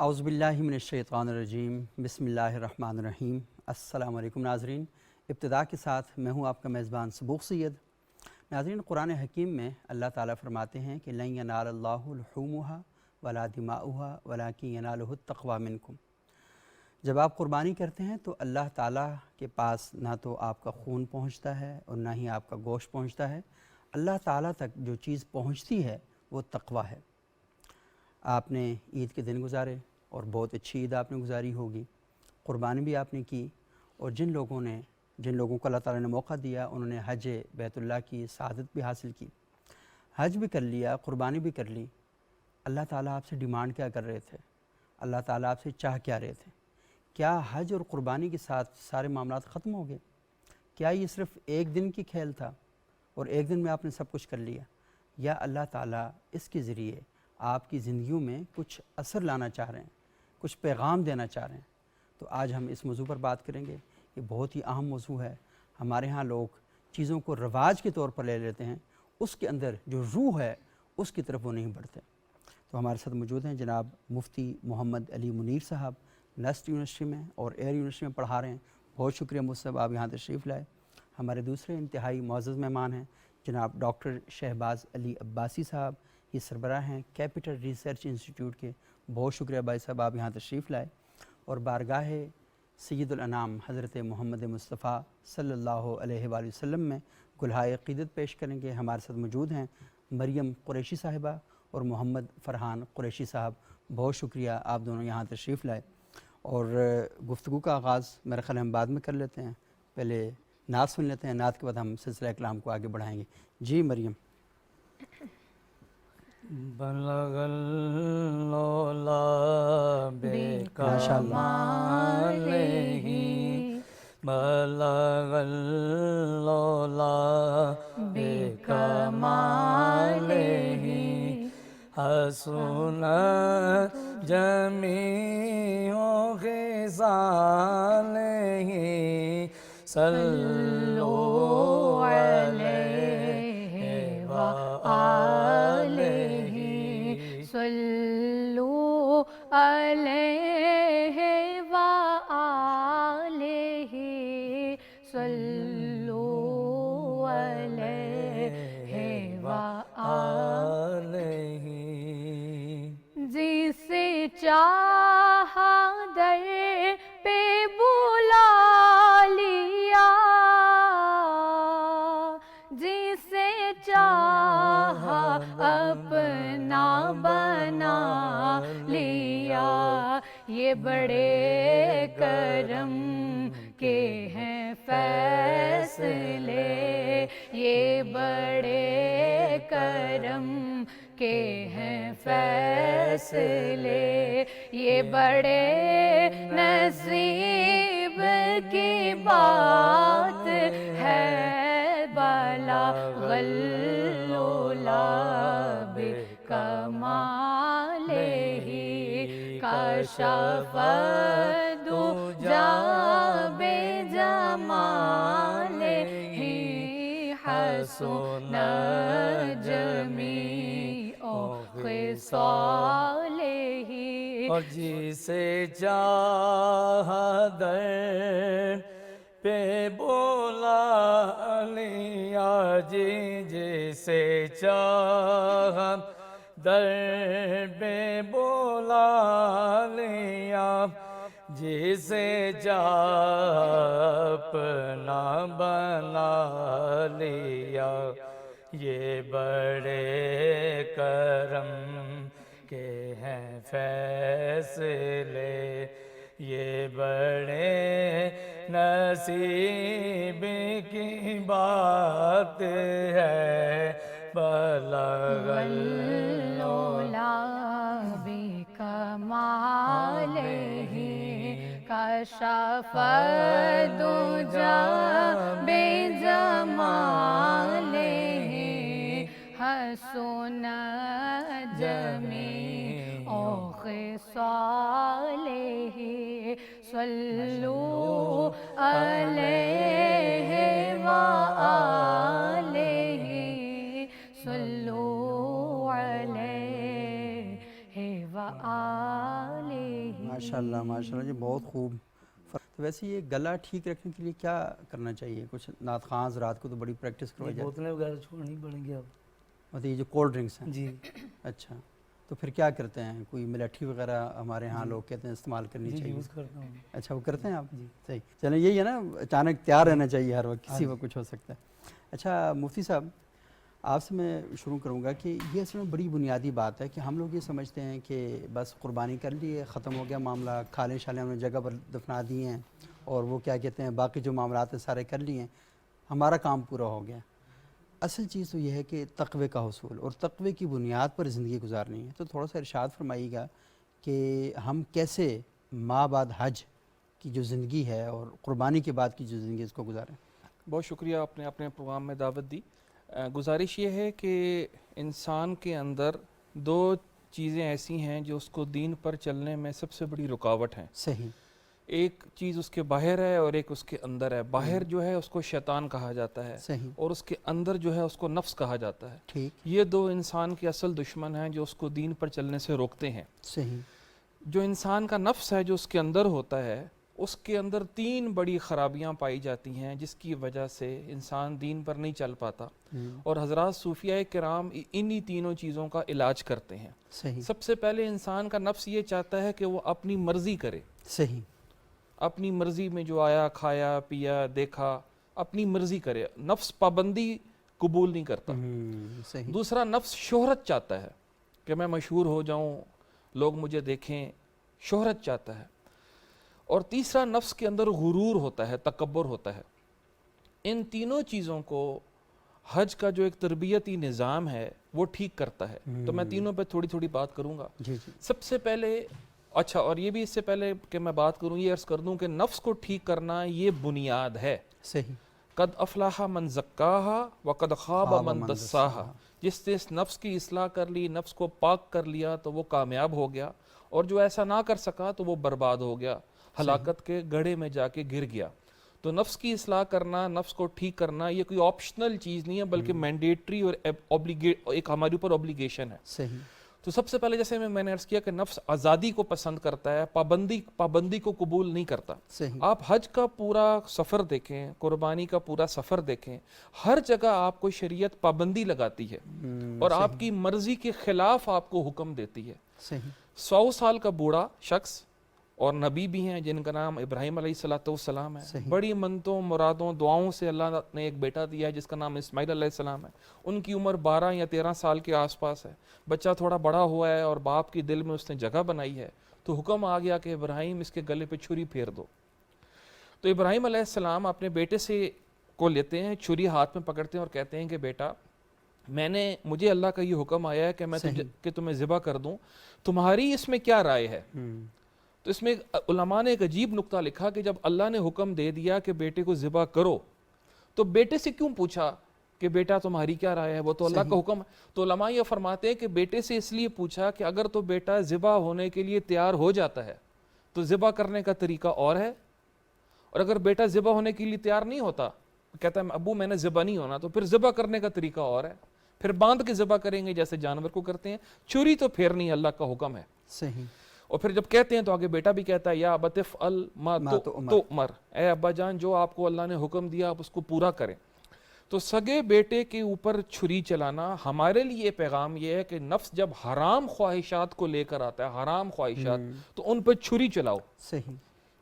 اعوذ باللہ من الشیطان الرجیم بسم اللہ الرحمن الرحیم۔ السلام علیکم ناظرین، ابتدا کے ساتھ میں ہوں آپ کا میزبان صبوغ سید۔ ناظرین، قرآن حکیم میں اللہ تعالیٰ فرماتے ہیں کہ لن ینال اللہ لحومها ولا دماؤها ولکن ینالہ التقوی منکم۔ جب آپ قربانی کرتے ہیں تو اللہ تعالیٰ کے پاس نہ تو آپ کا خون پہنچتا ہے اور نہ ہی آپ کا گوشت پہنچتا ہے، اللہ تعالیٰ تک جو چیز پہنچتی ہے وہ تقوی ہے۔ آپ نے عید کے دن گزارے اور بہت اچھی عید آپ نے گزاری ہوگی، قربانی بھی آپ نے کی، اور جن لوگوں کو اللہ تعالیٰ نے موقع دیا انہوں نے حج بیت اللہ کی سعادت بھی حاصل کی، حج بھی کر لیا، قربانی بھی کر لی۔ اللہ تعالیٰ آپ سے ڈیمانڈ کیا کر رہے تھے؟ اللہ تعالیٰ آپ سے چاہ کیا رہے تھے؟ کیا حج اور قربانی کے ساتھ سارے معاملات ختم ہو گئے؟ کیا یہ صرف ایک دن کی کھیل تھا اور ایک دن میں آپ نے سب کچھ کر لیا، یا اللہ تعالیٰ اس کے ذریعے آپ کی زندگیوں میں کچھ اثر لانا چاہ رہے ہیں، کچھ پیغام دینا چاہ رہے ہیں؟ تو آج ہم اس موضوع پر بات کریں گے۔ یہ بہت ہی اہم موضوع ہے۔ ہمارے ہاں لوگ چیزوں کو رواج کے طور پر لے لیتے ہیں، اس کے اندر جو روح ہے اس کی طرف وہ نہیں بڑھتے۔ تو ہمارے ساتھ موجود ہیں جناب مفتی محمد علی منیر صاحب، نسٹ یونیورسٹی میں اور ایئر یونیورسٹی میں پڑھا رہے ہیں۔ بہت شکریہ مجھ صاحب آپ یہاں تشریف لائے۔ ہمارے دوسرے انتہائی معزز مہمان ہیں جناب ڈاکٹر شہباز علی عباسی صاحب، یہ سربراہ ہیں کیپٹل ریسرچ انسٹیٹیوٹ کے۔ بہت شکریہ بھائی صاحب آپ یہاں تشریف لائے۔ اور بارگاہ سید الانام حضرت محمد مصطفیٰ صلی اللہ علیہ وآلہ وسلم میں گلہائے عقیدت پیش کریں گے۔ ہمارے ساتھ موجود ہیں مریم قریشی صاحبہ اور محمد فرحان قریشی صاحب۔ بہت شکریہ آپ دونوں یہاں تشریف لائے۔ اور گفتگو کا آغاز میرا خیال ہم بعد میں کر لیتے ہیں، پہلے نعت سن لیتے ہیں، نعت کے بعد ہم سلسلہ کلام کو آگے بڑھائیں گے۔ جی مریم۔ بلغ العلا ماشاء بکمالہ، بلغ العلا بکمالہ، حسنت جمیع خصالہ، صلو علیہ وآلہ، صلو علیہ وآلہ، صلو علیہ وآلہ، جسے چاہا در پہ بلا لیا، جسے چاہا اپنا بنا لیا، یہ بڑے کرم کے ہیں فیصلے، یہ بڑے کرم کے ہیں فیصلے، یہ بڑے نصیب کی بات ہے، بلغ العلا بکمالہ، کشف الدجی بجمالہ، حسن جمیع خصالہ، اور جسے چاہا در پہ بولا لیا، جی جسے چاہا در پہ بولا لیا، جسے چاہا اپنا بنا لیا، یہ بڑے کرم کے ہیں فیصلے، یہ بڑے نصیب کی بات ہے، بلغ العلا بکمالہ، کشف الدجی بجمالہ، حسن جمیع خصالہ، صلو علیہ وآلہ، صلو علیہ وآلہ۔ ماشاءاللہ ماشاءاللہ جی، بہت خوب۔ تو ویسے یہ گلا ٹھیک رکھنے کے لیے کیا کرنا چاہیے؟ کچھ نعت خواں رات کو تو بڑی پریکٹس کروائی جاتی بوتلیں وغیرہ چھوڑنی پڑیں گی اب۔ ہے، مطلب یہ جو کولڈ ڈرنکس ہیں، جی اچھا تو پھر کیا کرتے ہیں؟ کوئی ملاٹھی وغیرہ ہمارے ہاں لوگ کہتے ہیں استعمال کرنی جی چاہیے؟ یوز کرتا ہوں۔ اچھا وہ کرتے ہیں آپ؟ جی صحیح، چلیں یہی ہے نا، اچانک تیار رہنا چاہیے ہر وقت، کسی وقت کچھ ہو سکتا ہے۔ اچھا مفتی صاحب، آپ سے میں شروع کروں گا کہ یہ اصل میں بڑی بنیادی بات ہے کہ ہم لوگ یہ سمجھتے ہیں کہ بس قربانی کر لیے، ختم ہو گیا معاملہ، کھالیں شالیں ہم نے جگہ پر دفنا دی ہیں، اور وہ کیا کہتے ہیں باقی جو معاملات ہیں سارے کر لیے ہیں، ہمارا کام پورا ہو گیا۔ اصل چیز تو یہ ہے کہ تقوی کا حصول اور تقوی کی بنیاد پر زندگی گزارنی ہے۔ تو تھوڑا سا ارشاد فرمائیے گا کہ ہم کیسے ماں بعد حج کی جو زندگی ہے اور قربانی کے بعد کی جو زندگی ہے اس کو گزاریں؟ بہت شکریہ، آپ نے اپنے پروگرام میں دعوت دی۔ گزارش یہ ہے کہ انسان کے اندر دو چیزیں ایسی ہیں جو اس کو دین پر چلنے میں سب سے بڑی رکاوٹ ہیں۔ صحیح، ایک چیز اس کے باہر ہے اور ایک اس کے اندر ہے۔ باہر جو ہے اس کو شیطان کہا جاتا ہے، صحیح، اور اس کے اندر جو ہے اس کو نفس کہا جاتا ہے۔ ٹھیک، یہ دو انسان کے اصل دشمن ہیں جو اس کو دین پر چلنے سے روکتے ہیں۔ صحیح، جو انسان کا نفس ہے جو اس کے اندر ہوتا ہے، اس کے اندر تین بڑی خرابیاں پائی جاتی ہیں جس کی وجہ سے انسان دین پر نہیں چل پاتا، اور حضرات صوفیاء کرام انہی تینوں چیزوں کا علاج کرتے ہیں۔ صحیح، سب سے پہلے انسان کا نفس یہ چاہتا ہے کہ وہ اپنی مرضی کرے، صحیح، اپنی مرضی میں جو آیا کھایا پیا دیکھا اپنی مرضی کرے۔ نفس پابندی قبول نہیں کرتا۔ صحیح، دوسرا نفس شہرت چاہتا ہے کہ میں مشہور ہو جاؤں، لوگ مجھے دیکھیں، شہرت چاہتا ہے۔ اور تیسرا نفس کے اندر غرور ہوتا ہے، تکبر ہوتا ہے۔ ان تینوں چیزوں کو حج کا جو ایک تربیتی نظام ہے وہ ٹھیک کرتا ہے۔ تو میں تینوں پہ تھوڑی تھوڑی بات کروں گا۔ جی جی، سب سے پہلے، اچھا اور یہ بھی اس سے پہلے کہ میں بات کروں یہ عرض کر دوں کہ نفس کو ٹھیک کرنا یہ بنیاد ہے۔ صحیح، قد افلاح من زکاہا وقد خاب من دساہا۔ جس نے اس نفس کی اصلاح کر لی، نفس کو پاک کر لیا تو وہ کامیاب ہو گیا، اور جو ایسا نہ کر سکا تو وہ برباد ہو گیا، ہلاکت کے گڑھے میں جا کے گر گیا۔ تو نفس کی اصلاح کرنا، نفس کو ٹھیک کرنا یہ کوئی آپشنل چیز نہیں ہے بلکہ مینڈیٹری اور ایک ہمارے اوپر اوبلیگیشن ہے۔ صحیح، تو سب سے پہلے جیسے میں نے عرض کیا کہ نفس آزادی کو پسند کرتا ہے، پابندی کو قبول نہیں کرتا۔ صحیح، آپ حج کا پورا سفر دیکھیں، قربانی کا پورا سفر دیکھیں، ہر جگہ آپ کو شریعت پابندی لگاتی ہے اور آپ کی مرضی کے خلاف آپ کو حکم دیتی ہے۔ صحیح، 100 سال کا بوڑھا شخص، اور نبی بھی ہیں جن کا نام ابراہیم علیہ السلام ہے، صحیح، بڑی منتوں مرادوں دعاؤں سے اللہ نے ایک بیٹا دیا ہے جس کا نام اسماعیل علیہ السلام ہے۔ ان کی عمر 12 یا 13 سال کے آس پاس ہے۔ بچہ تھوڑا بڑا ہوا ہے اور باپ کی دل میں اس نے جگہ بنائی ہے، تو حکم آ گیا کہ ابراہیم اس کے گلے پہ چھری پھیر دو۔ تو ابراہیم علیہ السلام اپنے بیٹے سے کو لیتے ہیں، چھری ہاتھ میں پکڑتے ہیں اور کہتے ہیں کہ بیٹا مجھے اللہ کا یہ حکم آیا ہے کہ میں تمہیں ذبح کر دوں، تمہاری اس میں کیا رائے ہے؟ تو اس میں علماء نے ایک عجیب نقطہ لکھا کہ جب اللہ نے حکم دے دیا کہ بیٹے کو ذبح کرو تو بیٹے سے کیوں پوچھا کہ بیٹا تمہاری کیا رائے ہے؟ وہ تو اللہ کا حکم ہے۔ تو علماء یہ فرماتے ہیں کہ بیٹے سے اس لیے پوچھا کہ اگر تو بیٹا ذبح ہونے کے لیے تیار ہو جاتا ہے تو ذبح کرنے کا طریقہ اور ہے، اور اگر بیٹا ذبح ہونے کے لیے تیار نہیں ہوتا، کہتا ہے ابو میں نے ذبح نہیں ہونا، تو پھر ذبح کرنے کا طریقہ اور ہے، پھر باندھ کے ذبح کریں گے جیسے جانور کو کرتے ہیں، چھری تو پھیرنی اللہ کا حکم ہے۔ صحیح، اور پھر جب کہتے ہیں تو آگے بیٹا بھی کہتا ہے یا ابت افعل ما تؤمر، اے ابا جان جو آپ کو اللہ نے حکم دیا آپ اس کو پورا کریں۔ تو سگے بیٹے کے اوپر چھری چلانا ہمارے لیے پیغام یہ ہے کہ نفس جب حرام خواہشات کو لے کر آتا ہے، حرام خواہشات، تو ان پہ چھری چلاؤ، صحیح،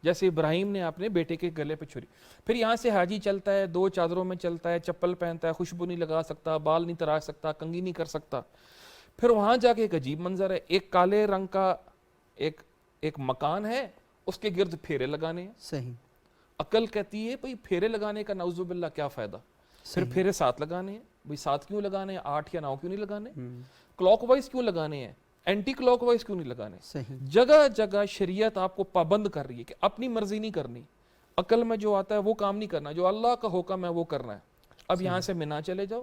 جیسے ابراہیم نے اپنے بیٹے کے گلے پہ چھری۔ پھر یہاں سے حاجی چلتا ہے، 2 چادروں میں چلتا ہے، چپل پہنتا ہے، خوشبو نہیں لگا سکتا، بال نہیں تراش سکتا، کنگھی نہیں کر سکتا۔ پھر وہاں جا کے ایک عجیب منظر ہے، ایک کالے رنگ کا ایک مکان ہے، اس کے گرد پھیرے لگانے ہیں۔ صحیح، عقل کہتی ہے بھئی پھیرے لگانے کا نعوذ باللہ کیا فائدہ؟ پھر پھیرے 7 لگانے ہیں، بھئی 7 کیوں لگانے ہیں؟ 8 یا 9 کیوں نہیں لگانے؟ کلاک وائز کیوں لگانے ہیں؟ اینٹی کلاک وائز کیوں نہیں لگانے؟ صحیح، جگہ جگہ شریعت آپ کو پابند کر رہی ہے کہ اپنی مرضی نہیں کرنی، عقل میں جو آتا ہے وہ کام نہیں کرنا، جو اللہ کا حکم ہے وہ کرنا ہے۔ اب یہاں سے منا چلے جاؤ،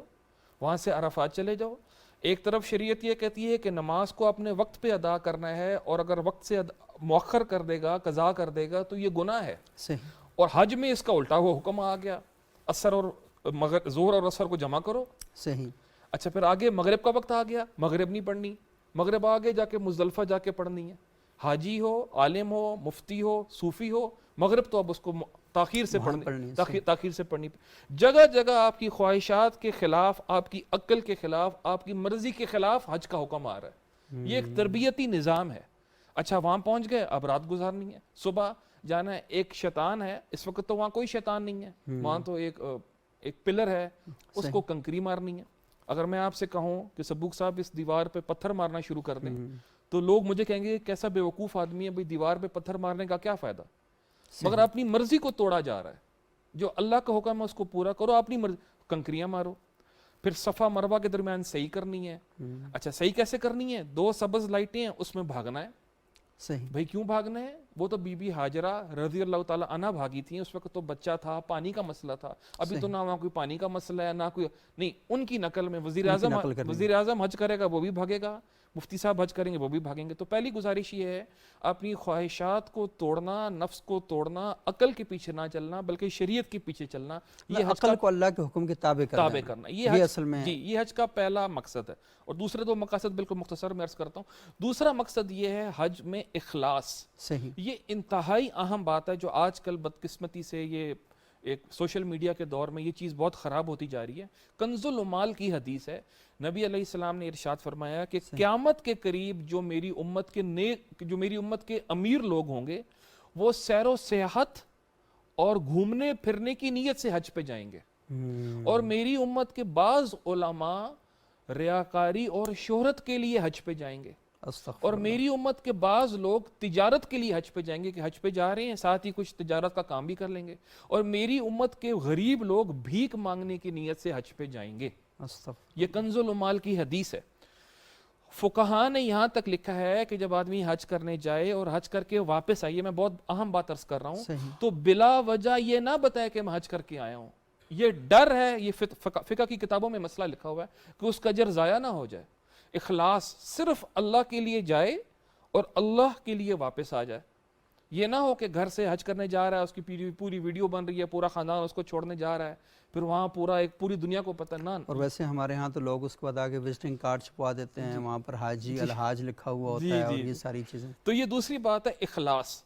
وہاں سے عرفات چلے جاؤ۔ ایک طرف شریعت یہ کہتی ہے کہ نماز کو اپنے وقت پہ ادا کرنا ہے، اور اگر وقت سے مؤخر کر دے گا، قضا کر دے گا تو یہ گناہ ہے۔ صحیح، اور حج میں اس کا الٹا ہوا حکم آ گیا، عصر اور ظہر اور عصر کو جمع کرو۔ صحیح، اچھا پھر آگے مغرب کا وقت آ گیا، مغرب نہیں پڑھنی، مغرب آگے جا کے مزدلفہ جا کے پڑھنی ہے۔ حاجی ہو، عالم ہو، مفتی ہو، صوفی ہو، مغرب تو اب اس کو تاخیر سے تاخیر سے پڑھنی، جگہ جگہ آپ کی خواہشات کے خلاف، آپ کی عقل کے خلاف، آپ کی مرضی کے خلاف حج کا حکم آ رہا ہے۔ یہ ایک تربیتی نظام ہے۔ اچھا وہاں پہنچ گئے، اب رات گزارنی ہے، صبح جانا ہے۔ ایک شیطان ہے، اس وقت تو وہاں کوئی شیطان نہیں ہے، وہاں تو ایک پلر ہے، اس کو کنکری مارنی ہے۔ اگر میں آپ سے کہوں کہ سبوک صاحب اس دیوار پہ پتھر مارنا شروع کر دیں تو لوگ مجھے کہیں گے کیسا بے وقوف آدمی ہے بھئی، دیوار پہ پتھر مارنے کا کیا فائدہ؟ مگر اپنی مرضی کو توڑا جا رہا ہے، جو اللہ کا حکم ہے اس کو پورا کرو، اپنی مرضی، کنکریاں مارو۔ پھر صفا مروہ کے درمیان صحیح کرنی ہے۔ اچھا صحیح کیسے کرنی ہے؟ 2 سبز لائٹیں ہیں، اس میں بھاگنا ہے۔ صحیح بھئی کیوں بھاگنا ہے؟ وہ تو بی بی حاجرہ رضی اللہ تعالیٰ عنہ بھاگی تھیں، اس وقت تو بچہ تھا، پانی کا مسئلہ تھا۔ ابھی تو نہ وہاں کوئی پانی کا مسئلہ ہے، نہ کوئی، نہیں، ان کی نقل میں وزیر اعظم حج کرے گا وہ بھی بھاگے گا، مفتی صاحب حج کریں گے وہ بھی بھاگیں گے۔ تو پہلی گزارش یہ ہے اپنی خواہشات کو توڑنا، نفس کو توڑنا، عقل کے پیچھے نہ چلنا بلکہ شریعت کے پیچھے چلنا، یہ عقل کو اللہ کے حکم کے تابع کرنا، یہ اصل میں جی یہ حج کا پہلا مقصد ہے۔ اور دوسرے 2 مقاصد بالکل مختصر میں عرض کرتا ہوں۔ دوسرا مقصد یہ ہے حج میں اخلاص۔ صحیح، یہ انتہائی اہم بات ہے جو آج کل بدقسمتی سے یہ ایک سوشل میڈیا کے دور میں یہ چیز بہت خراب ہوتی جا رہی ہے۔ کنز العمال کی حدیث ہے، نبی علیہ السلام نے ارشاد فرمایا کہ قیامت کے قریب جو میری امت کے امیر لوگ ہوں گے وہ سیر و سیاحت اور گھومنے پھرنے کی نیت سے حج پہ جائیں گے، اور میری امت کے بعض علماء ریاکاری اور شہرت کے لیے حج پہ جائیں گے، اور میری امت کے بعض لوگ تجارت کے لیے حج پہ جائیں گے کہ حج پہ جا رہے ہیں ساتھ ہی کچھ تجارت کا کام بھی کر لیں گے، اور میری امت کے غریب لوگ بھیک مانگنے کی نیت سے حج پہ جائیں گے۔ یہ کنز العمال کی حدیث ہے۔ فقہاء نے یہاں تک لکھا ہے کہ جب آدمی حج کرنے جائے اور حج کر کے واپس آئیے، میں بہت اہم بات عرض کر رہا ہوں، تو بلا وجہ یہ نہ بتائے کہ میں حج کر کے آیا ہوں۔ یہ ڈر ہے، یہ فقہ کی کتابوں میں مسئلہ لکھا ہوا ہے کہ اس کا اجر ضائع نہ ہو جائے۔ اخلاص، صرف اللہ کے لیے جائے اور اللہ کے لیے واپس آ جائے۔ یہ نہ ہو کہ گھر سے حج کرنے جا رہا ہے، اس کی پوری ویڈیو بن رہی ہے، پورا خاندان اس کو چھوڑنے جا رہا ہے، پھر وہاں پوری دنیا کو پتہ نہ۔ اور ویسے ہمارے ہاں تو لوگ اس کے بعد آگے وزٹنگ کارڈ چھپوا دیتے ہیں، وہاں پر حاجی الحاج لکھا ہوا ہوتا ہے، اور یہ ساری چیزیں۔ تو یہ دوسری بات ہے اخلاص،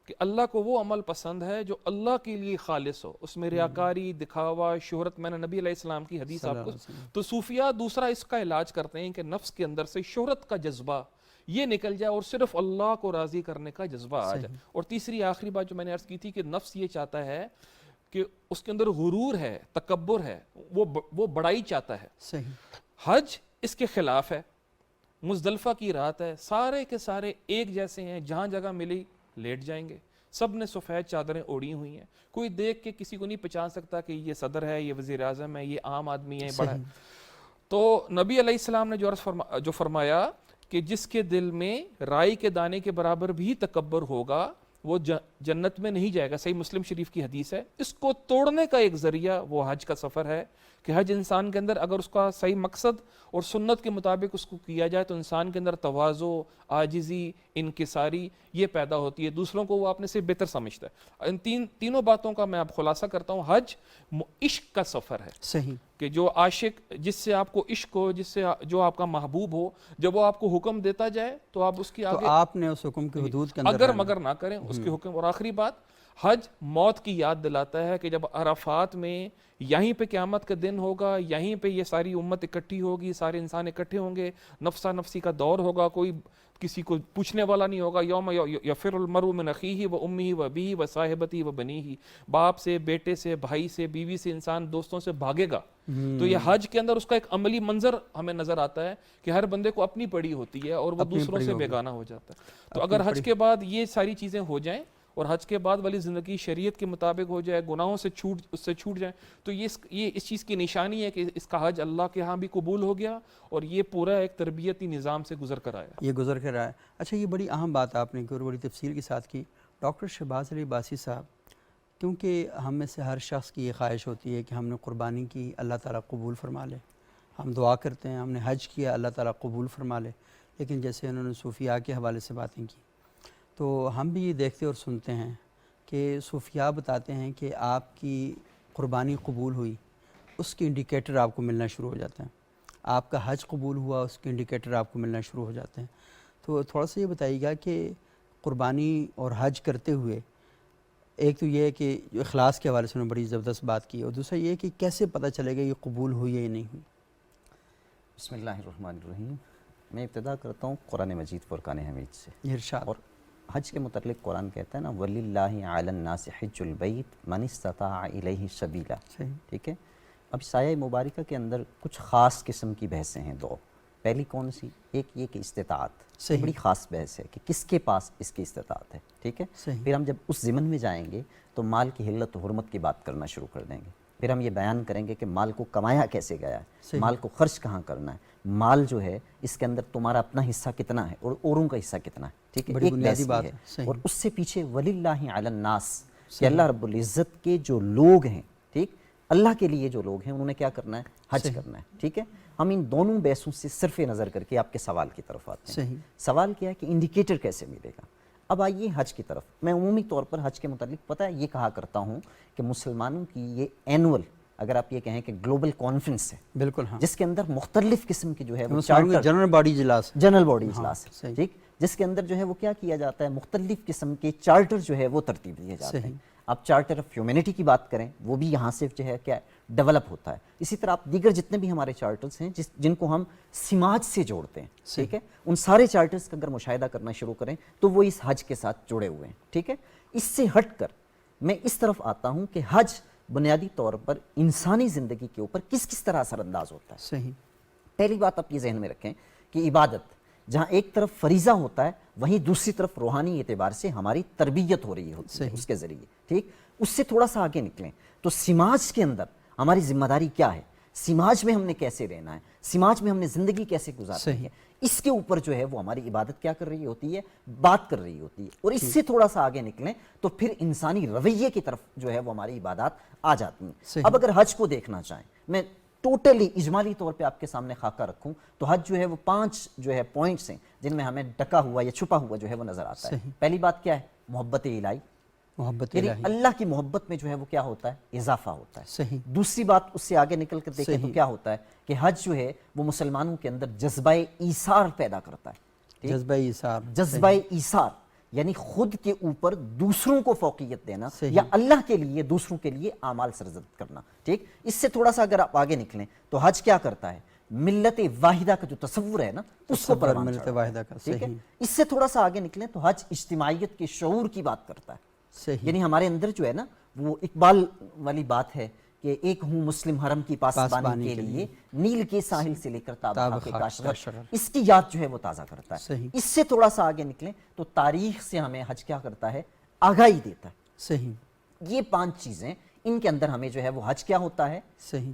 کہ اللہ کو وہ عمل پسند ہے جو اللہ کے لیے خالص ہو، اس میں ریاکاری، دکھاوا، شہرت، میں نے نبی علیہ السلام کی حدیث آپ کو۔ تو صوفیاء دوسرا اس کا علاج کرتے ہیں کہ نفس کے اندر سے شہرت کا جذبہ یہ نکل جائے اور صرف اللہ کو راضی کرنے کا جذبہ آ جائے۔ اور تیسری آخری بات جو میں نے عرض کی تھی کہ نفس یہ چاہتا ہے کہ اس کے اندر غرور ہے، تکبر ہے، وہ بڑائی چاہتا ہے۔ صحیح، حج اس کے خلاف ہے۔ مزدلفہ کی رات ہے، سارے کے سارے ایک جیسے ہیں، جہاں جگہ ملی لیٹ جائیں گے، سب نے سفید چادریں اوڑھی ہوئی ہیں، کوئی دیکھ کے کسی کو نہیں پہچان سکتا کہ یہ صدر ہے، یہ وزیر اعظم ہے، یہ عام آدمی ہے، بڑا ہے۔ تو نبی علیہ السلام نے جو فرمایا کہ جس کے دل میں رائی کے دانے کے برابر بھی تکبر ہوگا وہ جنت میں نہیں جائے گا۔ صحیح مسلم شریف کی حدیث ہے۔ اس کو توڑنے کا ایک ذریعہ وہ حج کا سفر ہے، کہ حج انسان کے اندر اگر اس کا صحیح مقصد اور سنت کے مطابق اس کو کیا جائے تو انسان کے اندر تواضع، عاجزی، انکساری یہ پیدا ہوتی ہے، دوسروں کو وہ اپنے سے بہتر سمجھتا ہے۔ ان تینوں باتوں کا میں اب خلاصہ کرتا ہوں۔ حج عشق کا سفر ہے، صحیح، کہ جو عاشق، جس سے آپ کو عشق ہو، جو آپ کا محبوب ہو، جب وہ آپ کو حکم دیتا جائے تو آپ اس کی آگے، تو آپ نے اس حکم کی حدود کے اندر اگر مگر نہ کریں اس کے حکم۔ اور آخری بات، حج موت کی یاد دلاتا ہے کہ جب عرفات میں یہیں پہ قیامت کا دن ہوگا، یہیں پہ یہ ساری امت اکٹھی ہوگی، سارے انسان اکٹھے ہوں گے، نفسا نفسی کا دور ہوگا، کوئی کسی کو پوچھنے والا نہیں ہوگا۔ یوم یفر المرء من اخیہ و امہ و ابیہ و صاحبتہ و بنیہ، باپ سے، بیٹے سے، بھائی سے، بیوی سے انسان دوستوں سے بھاگے گا۔ تو یہ حج کے اندر اس کا ایک عملی منظر ہمیں نظر آتا ہے کہ ہر بندے کو اپنی پڑی ہوتی ہے اور وہ دوسروں سے بیگانہ ہو جاتا ہے۔ تو اگر حج کے بعد یہ ساری چیزیں ہو جائیں اور حج کے بعد والی زندگی شریعت کے مطابق ہو جائے، گناہوں سے چھوٹ جائیں، تو یہ اس چیز کی نشانی ہے کہ اس کا حج اللہ کے ہاں بھی قبول ہو گیا اور یہ پورا ایک تربیتی نظام سے گزر کر آیا۔ اچھا، یہ بڑی اہم بات آپ نے کی اور بڑی تفصیل کے ساتھ کی۔ ڈاکٹر شہباز علی عباسی صاحب، کیونکہ ہم میں سے ہر شخص کی یہ خواہش ہوتی ہے کہ ہم نے قربانی کی، اللہ تعالیٰ قبول فرما لے، ہم دعا کرتے ہیں، ہم نے حج کیا، اللہ تعالیٰ قبول فرما لے، لیکن جیسے انہوں نے صوفیاء کے حوالے سے باتیں کی، تو ہم بھی یہ دیکھتے اور سنتے ہیں کہ صوفیاء بتاتے ہیں کہ آپ کی قربانی قبول ہوئی، اس کے انڈیکیٹر آپ کو ملنا شروع ہو جاتے ہیں، آپ کا حج قبول ہوا، اس کے انڈیکیٹر آپ کو ملنا شروع ہو جاتے ہیں۔ تو تھوڑا سا یہ بتائیے گا کہ قربانی اور حج کرتے ہوئے ایک تو یہ ہے کہ جو اخلاص کے حوالے سے انہوں نے بڑی زبردست بات کی، اور دوسرا یہ ہے کہ کیسے پتہ چلے گا یہ قبول ہوئی ہے یا نہیں ہوئی؟ بسم اللہ الرحمن الرحیم۔ میں ابتدا کرتا ہوں قرآن مجید فرقان حمید سے، ارشاد۔ اور حج کے متعلق قرآن کہتا ہے نا وَلِلَّهِ عَلَى النَّاسِ حِجُّ الْبَيْتِ مَنِ اسْتَطَاعَ إِلَيْهِ سَبِيلًا، صحیح، ٹھیک ہے۔ اب سایہ مبارکہ کے اندر کچھ خاص قسم کی بحثیں ہیں دو۔ پہلی کون سی؟ ایک یہ کہ استطاعت، صحیح، بڑی خاص بحث ہے کہ کس کے پاس اس کی استطاعت ہے، ٹھیک ہے۔ صحیح، پھر ہم جب اس ضمن میں جائیں گے تو مال کی حلت و حرمت کی بات کرنا شروع کر دیں گے۔ پھر ہم یہ بیان کریں گے کہ مال کو کمایا کیسے گیا ہے، صحیح، مال کو خرچ کہاں کرنا ہے، مال جو ہے اس کے اندر تمہارا اپنا حصہ کتنا ہے اور اوروں کا حصہ کتنا ہے، ٹھیک ہے۔ بڑی ایک بنیادی بحث بات یہ ہے، صحیح۔ اور اس سے پیچھے وَلِلَّهِ عَلَى النَّاسِ کہ اللہ رب العزت کے جو لوگ ہیں، ٹھیک، اللہ کے لیے جو لوگ ہیں انہوں نے کیا کرنا ہے؟ حج کرنا ہے، ٹھیک ہے۔ ہم ان دونوں بحثوں سے صرف نظر کر کے آپ کے سوال کی طرف آتے ہیں۔ صحیح، سوال کیا ہے کہ انڈیکیٹر کیسے ملے گا؟ اب آئیے حج کی طرف۔ میں عمومی طور پر حج کے متعلق پتہ ہے یہ کہا کرتا ہوں کہ مسلمانوں کی یہ اینول، اگر آپ یہ کہیں کہ گلوبل کانفرنس ہے، بالکل، ہاں، جس کے اندر مختلف قسم کی جو ہے وہ مسلمانوں کی جنرل باڈی اجلاس، جنرل باڈی ہاں، اجلاس ہے، صحیح، ٹھیک، جس کے اندر جو ہے وہ کیا کیا جاتا ہے؟ مختلف قسم کے چارٹر جو ہے وہ ترتیب دیے جاتے ہیں۔ صحیح، آپ چارٹر آف ہیومینٹی کی بات کریں وہ بھی یہاں سے جو ہے کیا ڈیولپ ہوتا ہے۔ اسی طرح آپ دیگر جتنے بھی ہمارے چارٹرز ہیں جن کو ہم سماج سے جوڑتے ہیں، ٹھیک ہے، ان سارے چارٹرز کا اگر مشاہدہ کرنا شروع کریں تو وہ اس حج کے ساتھ جڑے ہوئے ہیں، ٹھیک ہے۔ اس سے ہٹ کر میں اس طرف آتا ہوں کہ حج بنیادی طور پر انسانی زندگی کے اوپر کس کس طرح اثر انداز ہوتا ہے۔ صحیح، پہلی بات آپ یہ ذہن میں رکھیں کہ عبادت جہاں ایک طرف فریضہ ہوتا ہے وہیں دوسری طرف روحانی اعتبار سے ہماری تربیت ہو رہی ہوتی ہے اس کے ذریعے، ٹھیک۔ اس سے تھوڑا سا آگے نکلیں تو سماج کے اندر ہماری ذمہ داری کیا ہے، سماج میں ہم نے کیسے رہنا ہے، سماج میں ہم نے زندگی کیسے گزارنی ہے، اس کے اوپر جو ہے وہ ہماری عبادت کیا کر رہی ہوتی ہے؟ بات کر رہی ہوتی ہے۔ اور اس سے تھوڑا سا آگے نکلیں تو پھر انسانی رویے کی طرف جو ہے وہ ہماری عبادات آ جاتی ہیں۔ اب اگر حج کو دیکھنا چاہیں، میں ٹوٹلی اجمالی طور پہ آپ کے سامنے خاکہ رکھوں تو حج جو ہے وہ 5 جو ہے پوائنٹس ہیں جن میں ہمیں ڈکا ہوا یا چھپا ہوا جو ہے وہ نظر آتا ہے۔ پہلی بات کیا ہے؟ محبت الہی، محبت یعنی الہی، اللہ کی محبت میں جو ہے وہ کیا ہوتا ہے؟ اضافہ ہوتا ہے۔ صحیح، دوسری بات اس سے آگے نکل کر دیکھیں تو کیا ہوتا ہے کہ حج جو ہے وہ مسلمانوں کے اندر جذبہ ایثار پیدا کرتا ہے، جذبہ ایثار، جذبہ ایثار یعنی خود کے اوپر دوسروں کو فوقیت دینا یا اللہ کے لیے دوسروں کے لیے اعمال سرزد کرنا، ٹھیک۔ اس سے تھوڑا سا اگر آپ آگے نکلیں تو حج کیا کرتا ہے؟ ملت واحدہ کا جو تصور ہے نا اس کو پروان ملت چڑھاتا ہے، واحدہ کا، ٹھیک ہے۔ صحیح، اس سے تھوڑا سا آگے نکلیں تو حج اجتماعیت کے شعور کی بات کرتا ہے، صحیح، یعنی ہمارے اندر جو ہے نا وہ اقبال والی بات ہے کہ ایک ہوں مسلم حرم کی پاسبانی کے لیے، نیل کے ساحل سے لے کر تابہ کے کاشغر، اس کی یاد جو ہے وہ تازہ کرتا ہے۔ صحیح، اس سے تھوڑا سا آگے نکلیں تو تاریخ سے ہمیں حج کیا کرتا ہے؟ آگاہی دیتا ہے۔ صحیح، یہ 5 چیزیں، ان کے اندر ہمیں جو ہے وہ حج کیا ہوتا ہے؟ صحیح،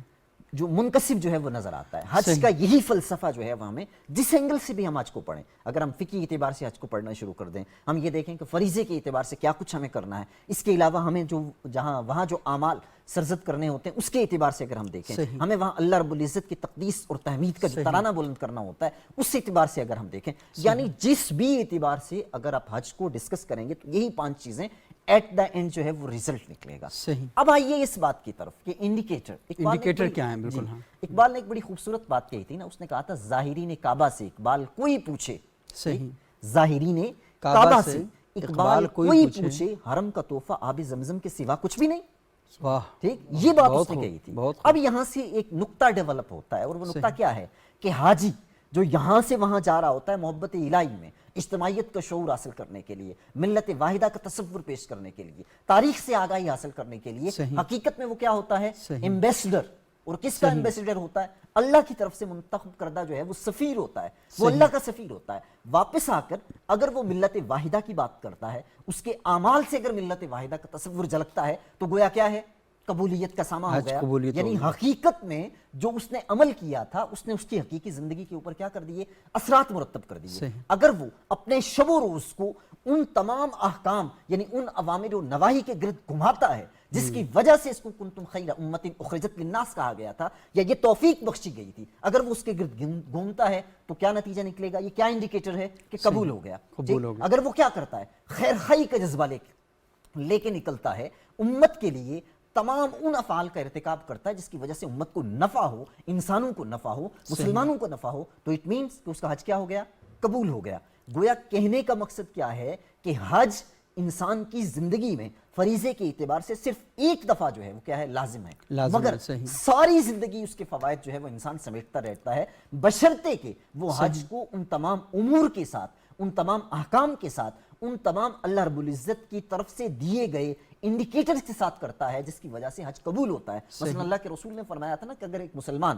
جو منقسم جو ہے وہ نظر آتا ہے۔ حج کا یہی فلسفہ جو ہے وہ ہمیں جس اینگل سے بھی ہم حج کو پڑھیں، اگر ہم فقہی اعتبار سے حج کو پڑھنا شروع کر دیں، ہم یہ دیکھیں کہ فریضے کے اعتبار سے کیا کچھ ہمیں کرنا ہے، اس کے علاوہ ہمیں جو وہاں جو اعمال سرزد کرنے ہوتے ہیں اس کے اعتبار سے اگر ہم دیکھیں، ہمیں وہاں اللہ رب العزت کی تقدیس اور تحمید کا جو ترانہ بلند کرنا ہوتا ہے اس اعتبار سے اگر ہم دیکھیں، یعنی جس بھی اعتبار سے اگر آپ حج کو ڈسکس کریں گے تو یہی 5 چیزیں ایٹ دا اینڈ جو ہے وہ ریزلٹ نکلے گا۔ صحیح۔ اب آئیے اس بات کی طرف کہ انڈیکیٹر کیا ہیں؟ بالکل، ہاں، اقبال نے ایک بڑی خوبصورت بات کہی تھی نا، اس نے کہا تھا ظاہرین کعبہ سے اقبال کوئی پوچھے، صحیح، ظاہرین کعبہ سے اقبال کوئی پوچھے، حرم کا تحفہ آب زمزم کے سوا کچھ بھی نہیں، واہ، ٹھیک، یہ بات اس نے کہی تھی۔ اب یہاں سے ایک نقطہ ڈیولپ ہوتا ہے اور وہ نقطہ کیا ہے کہ حاجی جو یہاں سے وہاں جا رہا ہوتا ہے محبت الہی میں اجتماعیت کا شعور حاصل کرنے کے لیے، ملت واحدہ کا تصور پیش کرنے کے لیے، تاریخ سے آگاہی حاصل کرنے کے لیے، حقیقت میں وہ کیا ہوتا ہے؟ ایمبیسڈر۔ اور کس کا ایمبیسڈر ہوتا ہے؟ اللہ کی طرف سے منتخب کردہ جو ہے وہ سفیر ہوتا ہے، وہ اللہ کا سفیر ہوتا ہے۔ واپس آ کر اگر وہ ملت واحدہ کی بات کرتا ہے، اس کے اعمال سے اگر ملت واحدہ کا تصور جھلکتا ہے تو گویا کیا ہے؟ قبولیت کا سامان ہو گیا، یعنی حقیقت میں جو اس نے عمل کیا تھا اس نے اس کی حقیقی زندگی کے اوپر کیا کر دیے؟ اثرات مرتب کر دیے۔ اگر وہ اپنے شب و روز کو ان تمام احکام یعنی ان اوامر و نواہی کے گرد گھماتا ہے جس کی وجہ سے اس کو کنتم خیر امت اخرجت للناس کہا گیا تھا یا یہ توفیق بخشی گئی تھی، اگر وہ اس کے گرد گھومتا ہے تو کیا نتیجہ نکلے گا؟ یہ کیا انڈیکیٹر ہے کہ قبول ہو گیا۔ اگر وہ کیا کرتا ہے؟ خیر خائی کا جذبہ لے کے نکلتا ہے، امت کے لیے تمام ان افعال کا ارتکاب کرتا ہے جس کی وجہ سے امت کو نفع ہو، انسانوں کو نفع ہو، مسلمانوں کو نفع ہو، تو اٹ مینس کہ اس کا حج کیا ہو گیا؟ قبول ہو گیا۔ گویا کہنے کا مقصد کیا ہے کہ حج انسان کی زندگی میں فریضے کے اعتبار سے صرف ایک دفعہ جو ہے وہ کیا ہے لازم ہے، مگر ساری زندگی اس کے فوائد جو ہے وہ انسان سمیٹتا رہتا ہے، بشرطے کہ وہ حج کو ان تمام امور کے ساتھ، ان تمام احکام کے ساتھ، ان تمام اللہ رب العزت کی طرف سے دیے گئے انڈیکیٹرز کے ساتھ کرتا ہے جس کی وجہ سے حج قبول ہوتا ہے۔ مثلا اللہ کے رسول نے فرمایا تھا نا کہ اگر ایک مسلمان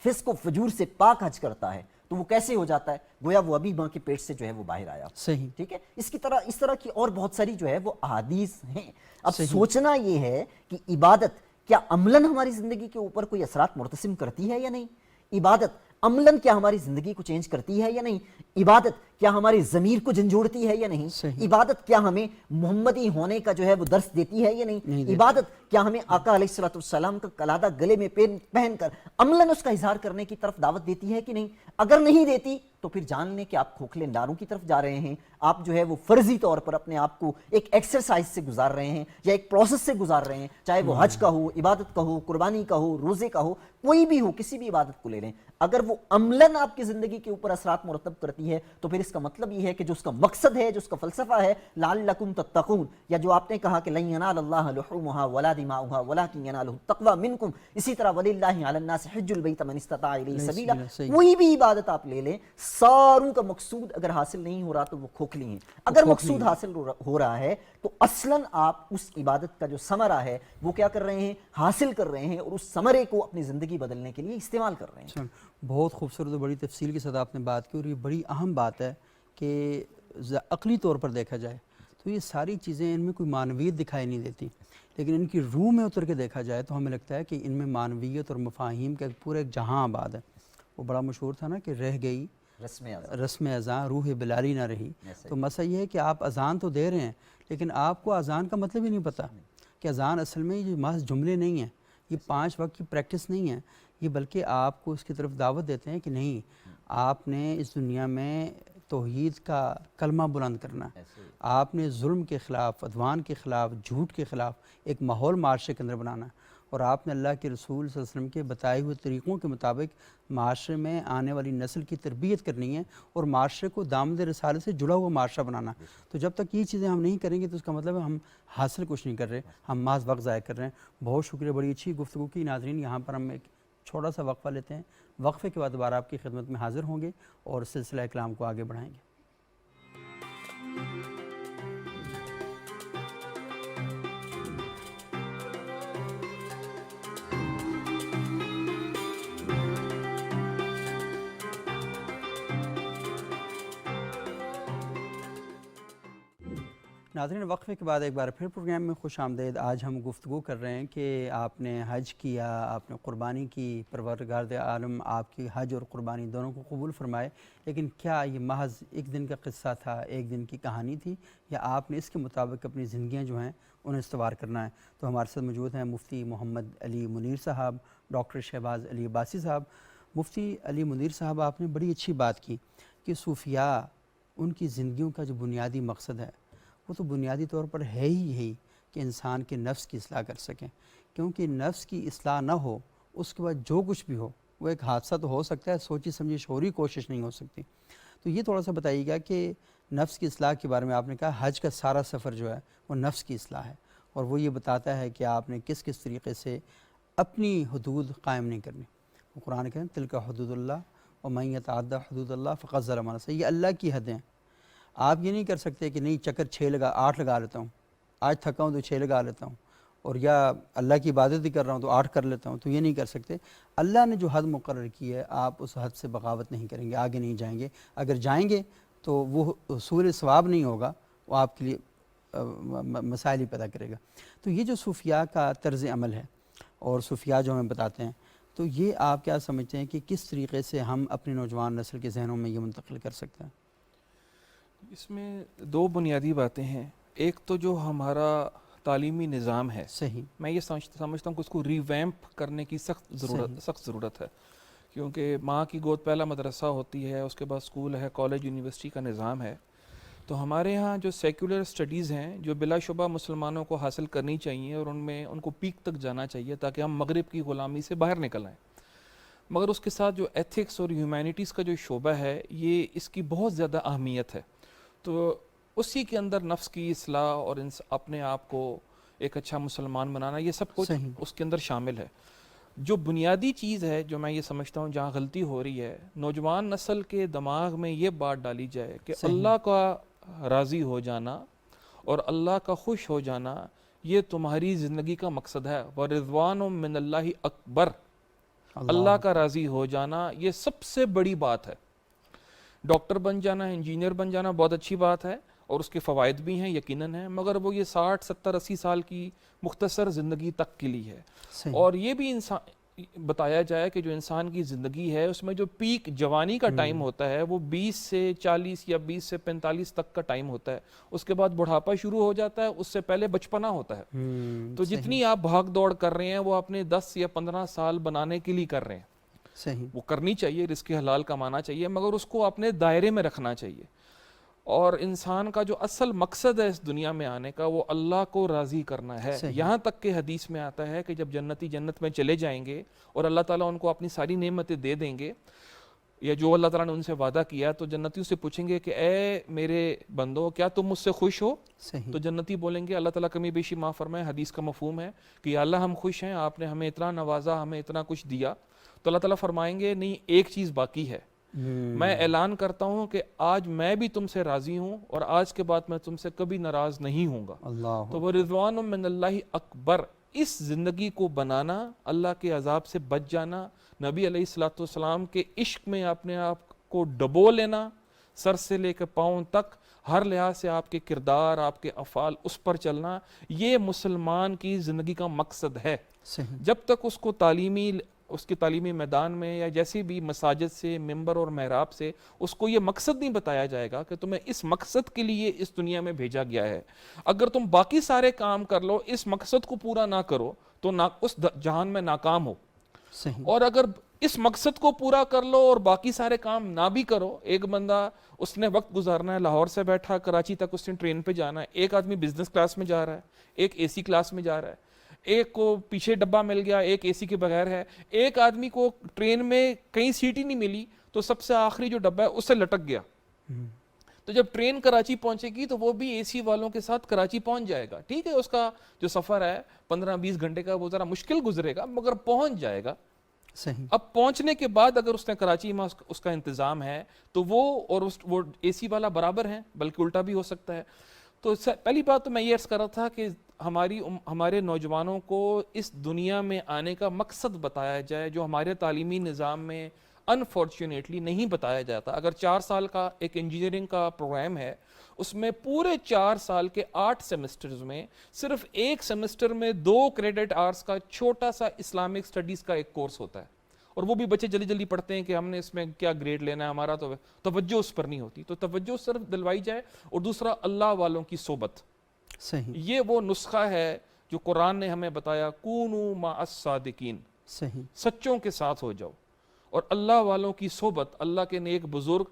فسق و فجور سے پاک حج کرتا ہے تو وہ کیسے ہو جاتا ہے؟ گویا وہ ابھی ماں کے پیٹ سے جو ہے وہ باہر آیا۔ صحیح، ٹھیک ہے، اس طرح کی اور بہت ساری جو ہے وہ احادیث ہیں۔ اب سوچنا یہ ہے کہ عبادت کیا عملاً ہماری زندگی کے اوپر کوئی اثرات مرتسم کرتی ہے یا نہیں؟ عبادت عملاً کیا ہماری زندگی کو چینج کرتی ہے یا نہیں؟ عبادت کیا ہماری ضمیر کو جھنجھوڑتی ہے یا نہیں؟ عبادت کیا ہمیں محمدی ہونے کا جو ہے وہ درس دیتی ہے یا نہیں؟ عبادت کیا ہمیں آقا علیہ الصلوۃ والسلام کا قلادہ گلے میں پہن کر عملاً اس کا اظہار کرنے کی طرف دعوت دیتی ہے کہ نہیں؟ اگر نہیں دیتی تو پھر جان لیں کہ آپ کھوکھلے ناروں کی طرف جا رہے ہیں، آپ جو ہے وہ فرضی طور پر اپنے آپ کو ایک ایکسرسائز سے گزار رہے ہیں یا ایک پروسیس سے گزار رہے ہیں، چاہے وہ حج کا ہو، عبادت کا ہو، قربانی کا ہو، روزے کا ہو، کوئی بھی ہو، کسی بھی عبادت کو لے لیں، اگر وہ عملاً آپ کی زندگی کے اوپر اثرات مرتب کرتی ہے تو پھر اس کا مطلب یہ ہے کہ جو اس کا مقصد ہے، جو اس کا فلسفہ ہے، لعلکم تتقون، یا جو آپ نے کہا کہ لن ینال اللہ لحومها ولا دماؤها ولکن ینالہ التقوی منکم، اسی طرح وللہ علی الناس حج البیت من استطاع الیہ سبیلا، کوئی بھی عبادت آپ لے لیں، ساروں کا مقصود اگر حاصل نہیں ہو رہا تو وہ کھوکھلی ہیں، اگر مقصود حاصل ہو رہا ہے تو اصلاً آپ اس عبادت کا جو ثمرہ ہے وہ کیا کر رہے ہیں؟ حاصل کر رہے ہیں، اور اس ثمرے کو اپنی زندگی بدلنے کے لیے استعمال کر رہے ہیں۔ بہت خوبصورت اور بڑی تفصیل کے ساتھ آپ نے بات کی، اور یہ بڑی اہم بات ہے کہ عقلی طور پر دیکھا جائے تو یہ ساری چیزیں ان میں کوئی معنویت دکھائی نہیں دیتی، لیکن ان کی روح میں اتر کے دیکھا جائے تو ہمیں لگتا ہے کہ ان میں معنویت اور مفاہیم کا پورا ایک جہاں آباد ہے۔ وہ بڑا مشہور تھا نا کہ رہ گئی رسم اذان روح بلالی نہ رہی، تو مسئلہ یہ ہے کہ آپ اذان تو دے رہے ہیں لیکن آپ کو اذان کا مطلب ہی نہیں پتہ کہ اذان اصل میں یہ محض جملے نہیں ہیں، یہ 5 وقت کی پریکٹس نہیں ہے، یہ بلکہ آپ کو اس کی طرف دعوت دیتے ہیں کہ نہیں، آپ نے اس دنیا میں توحید کا کلمہ بلند کرنا ہے، آپ نے ظلم کے خلاف، عدوان کے خلاف، جھوٹ کے خلاف ایک ماحول معاشرے کے اندر بنانا ہے، اور آپ نے اللہ کے رسول صلی اللہ علیہ وسلم کے بتائے ہوئے طریقوں کے مطابق معاشرے میں آنے والی نسل کی تربیت کرنی ہے اور معاشرے کو دامد رسالے سے جڑا ہوا معاشرہ بنانا ہے۔ تو جب تک یہ چیزیں ہم نہیں کریں گے تو اس کا مطلب ہے ہم حاصل کچھ نہیں کر رہے، ہم محض وقت ضائع کر رہے ہیں۔ بہت شکریہ، بڑی اچھی گفتگو کی۔ ناظرین، یہاں پر ہم ایک چھوٹا سا وقفہ لیتے ہیں، وقفے کے بعد دوبارہ آپ کی خدمت میں حاضر ہوں گے اور سلسلہ کلام کو آگے بڑھائیں گے۔ ناظرین، وقفے کے بعد ایک بار پھر پروگرام میں خوش آمدید۔ آج ہم گفتگو کر رہے ہیں کہ آپ نے حج کیا، آپ نے قربانی کی، پروردگار عالم آپ کی حج اور قربانی دونوں کو قبول فرمائے، لیکن کیا یہ محض ایک دن کا قصہ تھا، ایک دن کی کہانی تھی، یا آپ نے اس کے مطابق اپنی زندگیاں جو ہیں انہیں استوار کرنا ہے؟ تو ہمارے ساتھ موجود ہیں مفتی محمد علی منیر صاحب، ڈاکٹر شہباز علی عباسی صاحب۔ مفتی علی منیر صاحب، آپ نے بڑی اچھی بات کی کہ صوفیاء، ان کی زندگیوں کا جو بنیادی مقصد ہے وہ تو بنیادی طور پر ہے ہی کہ انسان کے نفس کی اصلاح کر سکیں، کیونکہ نفس کی اصلاح نہ ہو اس کے بعد جو کچھ بھی ہو وہ ایک حادثہ تو ہو سکتا ہے، سوچی سمجھی شعوری کوشش نہیں ہو سکتی۔ تو یہ تھوڑا سا بتائیے گا کہ نفس کی اصلاح کے بارے میں آپ نے کہا حج کا سارا سفر جو ہے وہ نفس کی اصلاح ہے، اور وہ یہ بتاتا ہے کہ آپ نے کس کس طریقے سے اپنی حدود قائم نہیں کرنی۔ وہ قرآن کہتے ہیں تلک حدود اللہ ومن یتعدی حدود اللہ فقد ظلم نفسہ، یہ اللہ کی حدیں ہیں۔ آپ یہ نہیں کر سکتے کہ نہیں چکر 8 لگا لیتا ہوں، آج تھکا ہوں تو 6 لگا لیتا ہوں، اور یا اللہ کی عبادت ہی کر رہا ہوں تو 8 کر لیتا ہوں، تو یہ نہیں کر سکتے۔ اللہ نے جو حد مقرر کی ہے آپ اس حد سے بغاوت نہیں کریں گے، آگے نہیں جائیں گے۔ اگر جائیں گے تو وہ حصول ثواب نہیں ہوگا، وہ آپ کے لیے مسائل ہی پیدا کرے گا۔ تو یہ جو صوفیاء کا طرز عمل ہے اور صوفیاء جو ہمیں بتاتے ہیں، تو یہ آپ کیا سمجھتے ہیں کہ کس طریقے سے ہم اپنی نوجوان نسل کے ذہنوں میں یہ منتقل کر سکتے ہیں؟ اس میں 2 بنیادی باتیں ہیں۔ ایک تو جو ہمارا تعلیمی نظام ہے، صحیح، میں یہ سمجھتا ہوں کہ اس کو ریویمپ کرنے کی سخت ضرورت ہے، کیونکہ ماں کی گود پہلا مدرسہ ہوتی ہے، اس کے بعد اسکول ہے، کالج، یونیورسٹی کا نظام ہے۔ تو ہمارے ہاں جو سیکولر اسٹڈیز ہیں جو بلا شبہ مسلمانوں کو حاصل کرنی چاہیے اور ان کو پیک تک جانا چاہیے تاکہ ہم مغرب کی غلامی سے باہر نکل آئیں، مگر اس کے ساتھ جو ایتھکس اور ہیومینٹیز کا جو شعبہ ہے، یہ اس کی بہت زیادہ اہمیت ہے۔ تو اسی کے اندر نفس کی اصلاح اور اپنے آپ کو ایک اچھا مسلمان بنانا، یہ سب کچھ اس کے اندر شامل ہے۔ جو بنیادی چیز ہے جو میں یہ سمجھتا ہوں جہاں غلطی ہو رہی ہے، نوجوان نسل کے دماغ میں یہ بات ڈالی جائے کہ اللہ کا راضی ہو جانا اور اللہ کا خوش ہو جانا یہ تمہاری زندگی کا مقصد ہے۔ وَرِضْوَانٌ مِّنَ اللَّهِ اکبر، اللہ کا راضی ہو جانا یہ سب سے بڑی بات ہے۔ ڈاکٹر بن جانا، انجینئر بن جانا بہت اچھی بات ہے اور اس کے فوائد بھی ہیں یقیناً ہیں، مگر وہ یہ 60 70 80 سال کی مختصر زندگی تک کے لیے ہے۔ اور یہ بھی بتایا جائے کہ جو انسان کی زندگی ہے اس میں جو پیک جوانی کا ٹائم ہوتا ہے وہ 20 سے 40 یا 20 سے 45 تک کا ٹائم ہوتا ہے، اس کے بعد بڑھاپا شروع ہو جاتا ہے، اس سے پہلے بچپنا ہوتا ہے۔ تو جتنی آپ بھاگ دوڑ کر رہے ہیں وہ اپنے 10 یا 15 سال بنانے کے لیے کر رہے ہیں، صحیح، وہ کرنی چاہیے، رزق حلال کمانا چاہیے، مگر اس کو اپنے دائرے میں رکھنا چاہیے۔ اور انسان کا جو اصل مقصد ہے اس دنیا میں آنے کا وہ اللہ کو راضی کرنا ہے۔ یہاں تک کہ حدیث میں آتا ہے کہ جب جنتی جنت میں چلے جائیں گے اور اللہ تعالیٰ ان کو اپنی ساری نعمتیں دے دیں گے، یا جو اللہ تعالیٰ نے ان سے وعدہ کیا، تو جنتیوں سے پوچھیں گے کہ اے میرے بندو کیا تم مجھ سے خوش ہو؟ تو جنتی بولیں گے اللہ تعالیٰ کمی بیشی معاف فرمائے، حدیث کا مفہوم ہے کہ یا اللہ ہم خوش ہیں، آپ نے ہمیں اتنا نوازا، ہمیں اتنا کچھ دیا۔ تو اللہ تعالیٰ فرمائیں گے نہیں، ایک چیز باقی ہے، میں اعلان کرتا ہوں کہ آج میں بھی تم سے راضی ہوں اور آج کے بعد میں تم سے کبھی ناراض نہیں ہوں گا۔ تو وہ رضوان من اللہ اکبر، اس زندگی کو بنانا، اللہ کے عذاب سے بچ جانا، نبی علیہ الصلوۃ والسلام کے عشق میں اپنے آپ کو ڈبو لینا، سر سے لے کے پاؤں تک ہر لحاظ سے آپ کے کردار، آپ کے افعال اس پر چلنا، یہ مسلمان کی زندگی کا مقصد ہے۔ جب تک اس کو اس کے تعلیمی میدان میں یا جیسی بھی مساجد سے، ممبر اور محراب سے اس کو یہ مقصد نہیں بتایا جائے گا کہ تمہیں اس مقصد کے لیے اس دنیا میں بھیجا گیا ہے، اگر تم باقی سارے کام کر لو اس مقصد کو پورا نہ کرو تو اس جہان میں ناکام ہو، اور اگر اس مقصد کو پورا کر لو اور باقی سارے کام نہ بھی کرو۔ ایک بندہ اس نے وقت گزارنا ہے، لاہور سے بیٹھا کراچی تک اس نے ٹرین پہ جانا ہے، ایک آدمی بزنس کلاس میں جا رہا ہے، ایک اے سی کلاس میں جا رہا ہے، ایک کو پیچھے ڈبہ مل گیا، ایک اے سی کے بغیر ہے، ایک آدمی کو ٹرین میں کہیں سیٹ ہی نہیں ملی تو سب سے آخری جو ڈبہ ہے اس سے لٹک گیا۔ تو جب ٹرین کراچی پہنچے گی تو وہ بھی اے سی والوں کے ساتھ کراچی پہنچ جائے گا، ٹھیک ہے، اس کا جو سفر ہے 15-20 گھنٹے کا وہ ذرا مشکل گزرے گا مگر پہنچ جائے گا۔ صحیح۔ اب پہنچنے کے بعد اگر اس نے کراچی میں اس کا انتظام ہے تو وہ اے سی والا برابر ہیں، بلکہ الٹا بھی ہو سکتا ہے۔ تو پہلی بات تو میں یہ عرض کر رہا تھا کہ ہمارے نوجوانوں کو اس دنیا میں آنے کا مقصد بتایا جائے جو ہمارے تعلیمی نظام میں انفارچونیٹلی نہیں بتایا جاتا۔ اگر 4 سال کا ایک انجینئرنگ کا پروگرام ہے، اس میں پورے 4 سال کے 8 سیمسٹرز میں صرف ایک سیمسٹر میں 2 کریڈٹ آورس کا چھوٹا سا اسلامک سٹڈیز کا ایک کورس ہوتا ہے، اور وہ بھی بچے جلدی جلدی پڑھتے ہیں کہ ہم نے اس میں کیا گریڈ لینا ہے، ہمارا تو توجہ اس پر نہیں ہوتی۔ تو توجہ صرف دلوائی جائے، اور دوسرا اللہ والوں کی صحبت، صحیح، یہ وہ نسخہ ہے جو قرآن نے ہمیں بتایا، کونوا مع الصادقین، صحیح، سچوں کے ساتھ ہو جاؤ، اور اللہ والوں کی صحبت، اللہ کے نیک بزرگ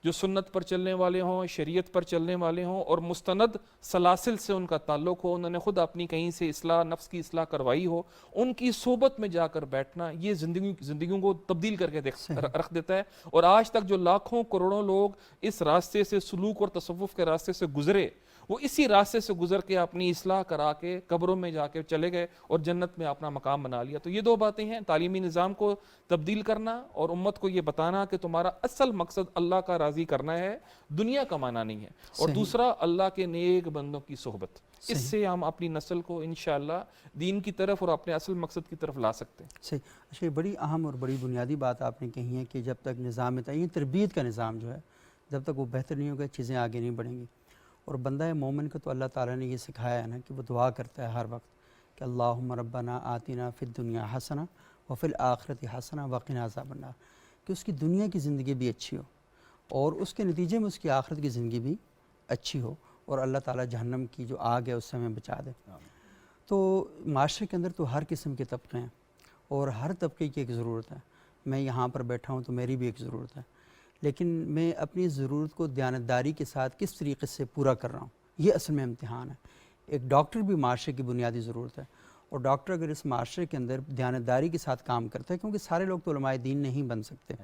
جو سنت پر چلنے والے ہوں، شریعت پر چلنے والے ہوں، اور مستند سلاسل سے ان کا تعلق ہو، انہوں نے خود اپنی کہیں سے اصلاح، نفس کی اصلاح کروائی ہو، ان کی صحبت میں جا کر بیٹھنا، یہ زندگیوں کو تبدیل کر کے رکھ دیتا ہے۔ اور آج تک جو لاکھوں کروڑوں لوگ اس راستے سے، سلوک اور تصوف کے راستے سے گزرے، وہ اسی راستے سے گزر کے اپنی اصلاح کرا کے قبروں میں جا کے چلے گئے اور جنت میں اپنا مقام بنا لیا۔ تو یہ 2 باتیں ہیں، تعلیمی نظام کو تبدیل کرنا اور امت کو یہ بتانا کہ تمہارا اصل مقصد اللہ کا راضی کرنا ہے، دنیا کمانا نہیں ہے، اور دوسرا اللہ کے نیک بندوں کی صحبت۔ اس سے ہم اپنی نسل کو انشاءاللہ دین کی طرف اور اپنے اصل مقصد کی طرف لا سکتے ہیں۔ صحیح۔ اچھا، یہ بڑی اہم اور بڑی بنیادی بات آپ نے کہی ہے کہ جب تک نظام تعین، تربیت کا نظام جو ہے، جب تک وہ بہتر نہیں ہوگا چیزیں آگے نہیں بڑھیں گی۔ اور بندہ مومن کو تو اللہ تعالیٰ نے یہ سکھایا ہے نا کہ وہ دعا کرتا ہے ہر وقت کہ اللہم ربنا آتنا فی الدنیا حسنہ وفی الآخرۃ حسنہ وقنا عذاب النار، کہ اس کی دنیا کی زندگی بھی اچھی ہو اور اس کے نتیجے میں اس کی آخرت کی زندگی بھی اچھی ہو، اور اللہ تعالیٰ جہنم کی جو آگ ہے اس سے ہمیں بچا دے۔ تو معاشرے کے اندر تو ہر قسم کے طبقے ہیں اور ہر طبقے کی ایک ضرورت ہے۔ میں یہاں پر بیٹھا ہوں تو میری بھی ایک ضرورت ہے، لیکن میں اپنی ضرورت کو دیانتداری کے ساتھ کس طریقے سے پورا کر رہا ہوں، یہ اصل میں امتحان ہے۔ ایک ڈاکٹر بھی معاشرے کی بنیادی ضرورت ہے، اور ڈاکٹر اگر اس معاشرے کے اندر دیانتداری کے ساتھ کام کرتا ہے، کیونکہ سارے لوگ تو علماء دین نہیں بن سکتے،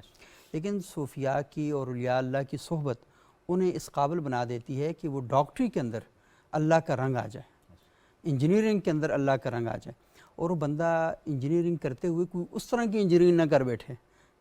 لیکن صوفیاء کی اور اولیاء اللہ کی صحبت انہیں اس قابل بنا دیتی ہے کہ وہ ڈاکٹری کے اندر اللہ کا رنگ آ جائے، انجینئرنگ کے اندر اللہ کا رنگ آ جائے، اور وہ بندہ انجینئرنگ کرتے ہوئے کوئی اس طرح کی انجینئرنگ نہ کر بیٹھے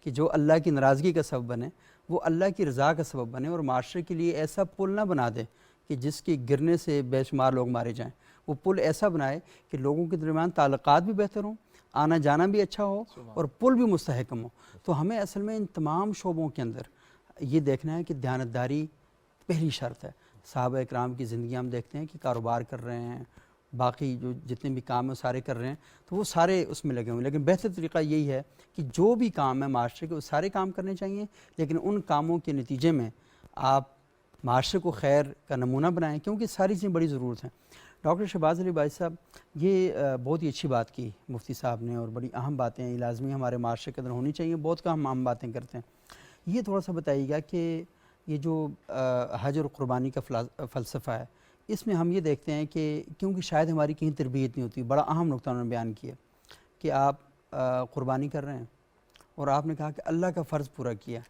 کہ جو اللہ کی ناراضگی کا سبب بنے، وہ اللہ کی رضا کا سبب بنے، اور معاشرے کے لیے ایسا پل نہ بنا دے کہ جس کے گرنے سے بے شمار لوگ مارے جائیں۔ وہ پل ایسا بنائے کہ لوگوں کے درمیان تعلقات بھی بہتر ہوں، آنا جانا بھی اچھا ہو، اور پل بھی مستحکم ہو۔ تو ہمیں اصل میں ان تمام شعبوں کے اندر یہ دیکھنا ہے کہ دیانتداری پہلی شرط ہے۔ صحابہ اکرام کی زندگی ہم دیکھتے ہیں کہ کاروبار کر رہے ہیں، باقی جو جتنے بھی کام ہیں سارے کر رہے ہیں، تو وہ سارے اس میں لگے ہوئے ہیں، لیکن بہتر طریقہ یہی ہے کہ جو بھی کام ہے معاشرے کے وہ سارے کام کرنے چاہیے، لیکن ان کاموں کے نتیجے میں آپ معاشرے کو خیر کا نمونہ بنائیں، کیونکہ ساری چیزیں بڑی ضرورت ہیں۔ ڈاکٹر شہباز علی بھائی صاحب، یہ بہت ہی اچھی بات کی مفتی صاحب نے، اور بڑی اہم باتیں یہ لازمی ہمارے معاشرے کے اندر ہونی چاہیے، بہت کم ہم باتیں کرتے ہیں۔ یہ تھوڑا سا بتائیے گا کہ یہ جو حج اور قربانی کا فلسفہ ہے، اس میں ہم یہ دیکھتے ہیں کہ کیونکہ شاید ہماری کہیں تربیت نہیں ہوتی، بڑا اہم نقطہ انہوں نے بیان کیا کہ آپ قربانی کر رہے ہیں اور آپ نے کہا کہ اللہ کا فرض پورا کیا،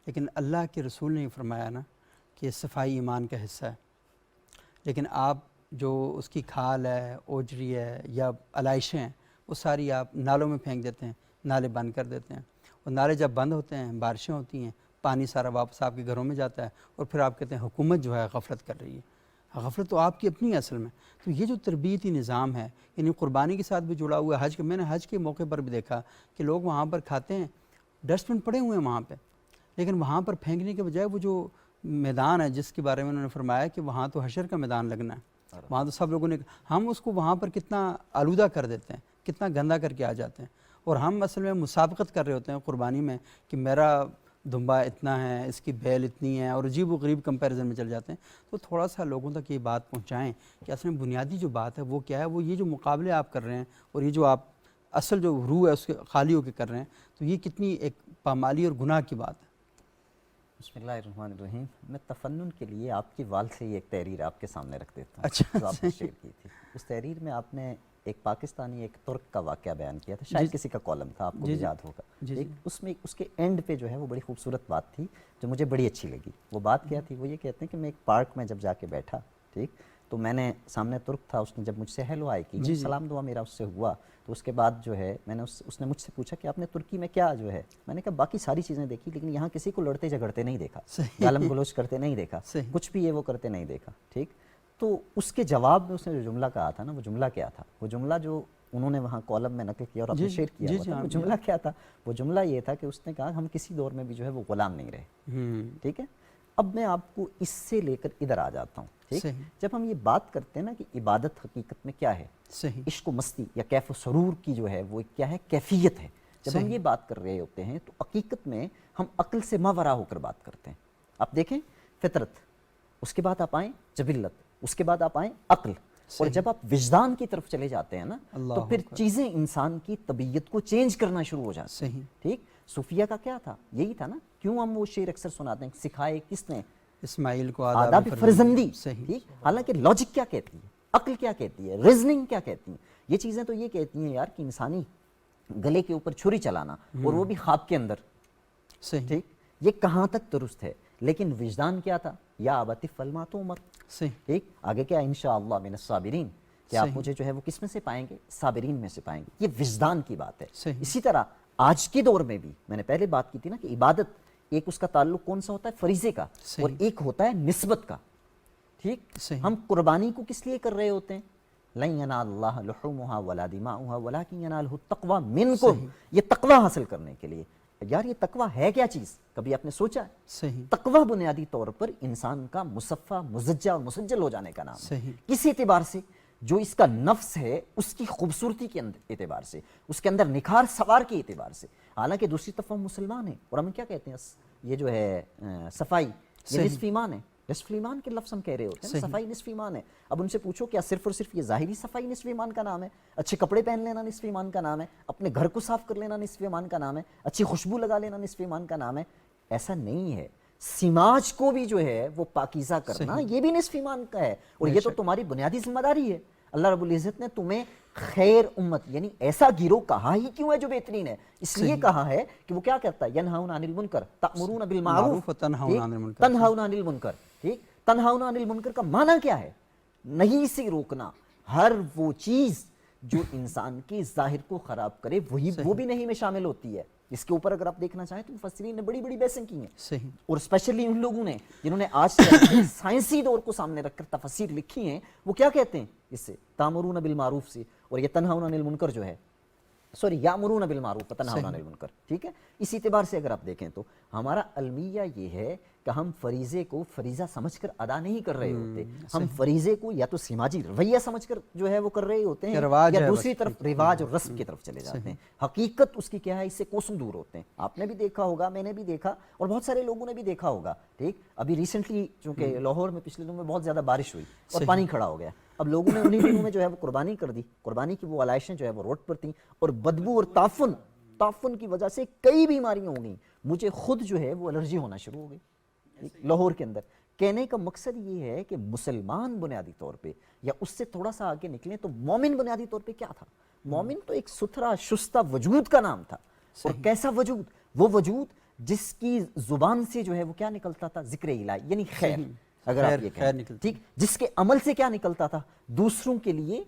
لیکن اللہ کے رسول نے یہ فرمایا نا کہ صفائی ایمان کا حصہ ہے، لیکن آپ جو اس کی کھال ہے، اوجری ہے یا علائشیں ہیں، وہ ساری آپ نالوں میں پھینک دیتے ہیں، نالے بند کر دیتے ہیں، اور نالے جب بند ہوتے ہیں، بارشیں ہوتی ہیں، پانی سارا واپس آپ کے گھروں میں جاتا ہے، اور پھر آپ کہتے ہیں حکومت جو ہے غفلت کر رہی ہے۔ غفلت تو آپ کی اپنی ہے اصل میں۔ تو یہ جو تربیتی نظام ہے، یعنی قربانی کے ساتھ بھی جڑا ہوا ہے حج کا، میں نے حج کے موقع پر بھی دیکھا کہ لوگ وہاں پر کھاتے ہیں، ڈسٹ بن پڑے ہوئے ہیں وہاں پہ، لیکن وہاں پر پھینکنے کے بجائے وہ جو میدان ہے جس کے بارے میں انہوں نے فرمایا کہ وہاں تو حشر کا میدان لگنا ہے، وہاں تو سب لوگوں نے، ہم اس کو وہاں پر کتنا آلودہ کر دیتے ہیں، کتنا گندا کر کے آ جاتے ہیں، اور ہم اصل میں مسابقت کر رہے ہوتے ہیں قربانی میں کہ میرا دمبا اتنا ہے، اس کی بیل اتنی ہے، اور عجیب و غریب کمپیریزن میں چل جاتے ہیں۔ تو تھوڑا سا لوگوں تک یہ بات پہنچائیں کہ اصل میں بنیادی جو بات ہے وہ کیا ہے، وہ یہ جو مقابلے آپ کر رہے ہیں اور یہ جو آپ اصل جو روح ہے اس کے خالی ہو کے کر رہے ہیں، تو یہ کتنی ایک پامالی اور گناہ کی بات ہے۔ بسم اللہ الرحمن الرحیم۔ میں تفنن کے لیے آپ کی وال سے یہ ایک تحریر آپ کے سامنے رکھ دیتا ہوں، اچھا، جو آپ نے شیئر کی تھی۔ اس تحریر میں آپ نے ایک پاکستانی ایک ترک کا واقعہ بیان کیا تھا، شاید کسی کا کالم تھا، آپ کو بھی یاد ہوگا۔ اس میں اس کے اینڈ پہ جو ہے وہ بڑی خوبصورت بات تھی جو مجھے بڑی اچھی لگی۔ وہ بات کیا تھی؟ وہ یہ کہتے ہیں کہ میں ایک پارک میں جب جا کے بیٹھا، ٹھیک، تو میں نے سامنے ترک تھا، اس نے جب مجھ سے ہیلو آئی کی، سلام دعا میرا اس سے ہوا، تو اس کے بعد جو ہے میں نے اس نے مجھ سے پوچھا کہ آپ نے ترکی میں کیا جو ہے، میں نے کہا باقی ساری چیزیں دیکھی لیکن یہاں کسی کو لڑتے جھگڑتے نہیں دیکھا، گالم گلوچ کرتے نہیں دیکھا، کچھ بھی یہ وہ کرتے نہیں دیکھا، ٹھیک۔ تو اس کے جواب میں اس نے جو جملہ کہا تھا نا، وہ جملہ کیا تھا؟ وہ جملہ جو انہوں نے وہاں کالم میں نقل کیا اور اپنے شیئر کیا ہوا تھا، وہ جملہ کیا تھا؟ وہ جملہ یہ تھا کہ اس نے کہا ہم کسی دور میں بھی جو ہے وہ غلام نہیں رہے، ٹھیک ہے۔ اب میں آپ کو اس سے لے کر ادھر آ جاتا ہوں، ٹھیک۔ جب ہم یہ بات کرتے ہیں نا کہ عبادت حقیقت میں کیا ہے، عشق و مستی یا کیف و سرور کی جو ہے وہ کیا ہے، کیفیت ہے، جب ہم یہ بات کر رہے ہوتے ہیں تو حقیقت میں ہم عقل سے ماورا ہو کر بات کرتے ہیں۔ آپ دیکھیں فطرت، اس کے بعد آپ آئیں جبلت، اس کے بعد آپ آئیں عقل، اور جب آپ وجدان کی طرف چلے جاتے ہیں نا تو پھر چیزیں انسان کی طبیعت کو چینج کرنا شروع ہو جاتی ہیں، ٹھیک۔ صوفیہ کا کیا تھا؟ یہی تھا نا، کیوں ہم وہ شعر اکثر سناتے ہیں، سکھائے کس نے؟ اسماعیل کو آداب فرزندی، ٹھیک۔ حالانکہ لاجک کیا کہتی ہے، عقل کیا کہتی ہے، ریزننگ کیا کہتی ہیں؟ یہ چیزیں تو یہ کہتی ہیں یار کہ انسانی گلے کے اوپر چھری چلانا اور وہ بھی خواب کے اندر، ٹھیک، یہ کہاں تک درست ہے؟ لیکن وجدان کیا تھا؟ یا ابت فعل ما تؤمر، ٹھیک۔ آگے کیا؟ انشاءاللہ من الصابرین، کہ آپ مجھے جو ہے وہ کس میں سے پائیں گے؟ صابرین میں سے پائیں گے۔ یہ وجدان کی بات ہے۔ اسی طرح آج کے دور میں بھی میں نے پہلے بات کی تھی نا کہ عبادت ایک اس کا تعلق کون سا ہوتا ہے؟ فریضے کا، اور ایک ہوتا ہے نسبت کا، ٹھیک۔ ہم قربانی کو کس لیے کر رہے ہوتے ہیں؟ لن ینال اللہ لحومها ولا دماؤها ولکن ینالہ التقوی منکم، یہ تقوی حاصل کرنے کے لیے۔ یار یہ تقوی ہے کیا چیز؟ کبھی آپ نے سوچا ہے؟ تقوی بنیادی طور پر انسان کا مصفہ، مزجہ اور مسجل ہو جانے کا نام ہے۔ کس اعتبار سے؟ جو اس کا نفس ہے اس کی خوبصورتی کے اعتبار سے، اس کے اندر نکھار سوار کے اعتبار سے۔ حالانکہ دوسری طرف ہم مسلمان ہیں اور ہم کیا کہتے ہیں؟ یہ جو ہے صفائی، یہ نصف ایمان ہے، نصف ایمان کے لفظ ہم کہہ رہے ہوتے ہیں، صفائی نصف ایمان ہے۔ اب ان سے پوچھو کیا صرف اور صرف یہ ظاہری صفائی نصف ایمان کا نام ہے؟ اچھے کپڑے پہن لینا نصف ایمان کا نام ہے؟ اپنے گھر کو صاف کر لینا نصف ایمان کا نام ہے؟ اچھی خوشبو لگا لینا نصف ایمان کا نام ہے؟ ایسا نہیں ہے۔ سماج کو بھی جو ہے وہ پاکیزہ کرنا یہ بھی نصف ایمان کا ہے، اور یہ تو تمہاری بنیادی ذمہ داری ہے۔ اللہ رب العزت نے تمہیں خیر امت یعنی ایسا گروہ کہا ہی کیوں ہے جو بہترین ہے؟ اس لیے کہا ہے کہ وہ کیا کرتا ہے، ینہون عن المنکر تأمرون بالمعروف تنہون عن المنکر، تنہون عن المنکر، ٹھیک، تنہون عن المنکر کا معنی کیا ہے؟ نہیں سے روکنا، ہر وہ چیز جو انسان کے ظاہر کو خراب کرے وہ بھی نہیں میں شامل ہوتی ہے۔ اس کے اوپر اگر آپ دیکھنا چاہیں تو مفسرین نے بڑی بڑی بحثیں کی ہیں، صحیح، اور اسپیشلی ان لوگوں نے جنہوں نے آج سائنسی دور کو سامنے رکھ کر تفسیر لکھی ہیں، وہ کیا کہتے ہیں اس سے، تامرون بالمعروف سے، اور یہ تنہون عن المنکر جو ہے، سوری یامرون بالمعروف و تنہون عن المنکر، ٹھیک ہے۔ اس اعتبار سے اگر آپ دیکھیں تو ہمارا المیہ یہ ہے کہ ہم فریضے کو فریضہ سمجھ کر ادا نہیں کر رہے ہوتے، ہم فریضے کو یا تو سماجی رویہ سمجھ کر جو ہے وہ کر رہے ہوتے ہیں، یا دوسری طرف رواج اور رسم کی طرف چلے جاتے ہیں۔ حقیقت اس کی کیا ہے، اس سے کوسوں دور ہوتے ہیں۔ آپ نے بھی دیکھا ہوگا، میں نے بھی دیکھا، اور بہت سارے لوگوں نے بھی دیکھا ہوگا، ٹھیک، ابھی ریسنٹلی چونکہ لاہور میں پچھلے دنوں میں بہت زیادہ بارش ہوئی اور پانی کھڑا ہو گیا، اب لوگوں نے انہی دنوں میں جو ہے وہ قربانی کر دی، قربانی کی وہ علائشیں جو ہے وہ روڈ پر تھیں، اور بدبو اور تعفن کی وجہ سے کئی بیماریاں ہو گئیں، مجھے خود جو ہے وہ الرجی ہونا شروع ہو گئی لاہور کے اندر۔ کہنے کا مقصد یہ ہے کہ مسلمان بنیادی طور پہ، یا اس سے تھوڑا سا آگے نکلیں تو مومن بنیادی طور پہ کیا تھا؟ مومن تو ایک ستھرا شستہ وجود کا نام تھا، اور کیسا وجود؟ وہ وجود جس کی زبان سے جو ہے وہ کیا نکلتا تھا؟ ذکر الہی، یعنی خیر، اگر آپ یہ کہیں، ٹھیک، جس کے عمل سے کیا نکلتا تھا؟ دوسروں کے لیے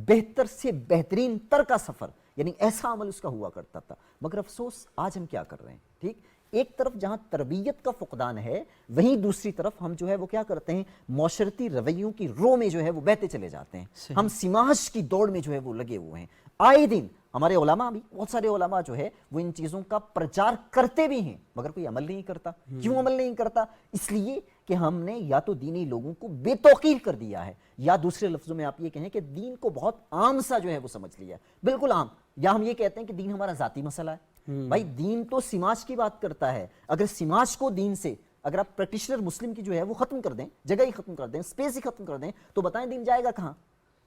بہتر سے بہترین تر کا سفر، یعنی ایسا عمل اس کا ہوا کرتا تھا۔ مگر افسوس آج ہم کیا کر رہے ہیں، ٹھیک، ایک طرف جہاں تربیت کا فقدان ہے، وہیں دوسری طرف ہم جو ہے وہ کیا کرتے ہیں، معاشرتی رویوں کی رو میں جو ہے وہ بہتے چلے جاتے ہیں، ہم سماج کی دوڑ میں جو ہے وہ لگے ہوئے ہیں۔ آئے دن ہمارے علماء بھی، بہت سارے علماء جو ہے وہ ان چیزوں کا پرچار کرتے بھی ہیں، مگر کوئی عمل نہیں کرتا۔ کیوں عمل نہیں کرتا؟ اس لیے کہ ہم نے یا تو دینی لوگوں کو بے توقیر کر دیا ہے، یا دوسرے لفظوں میں آپ یہ کہیں کہ دین کو بہت عام سا جو ہے وہ سمجھ لیا ہے، بالکل عام، یا ہم یہ کہتے ہیں کہ دین ہمارا ذاتی مسئلہ ہے۔ بھائی دین تو سماج کی بات کرتا ہے، اگر سماج کو دین سے، اگر آپ پریکٹیشنر مسلم کی جو ہے وہ ختم کر دیں، جگہ ہی ختم کر دیں، اسپیس ہی ختم کر دیں، تو بتائیں دین جائے گا کہاں؟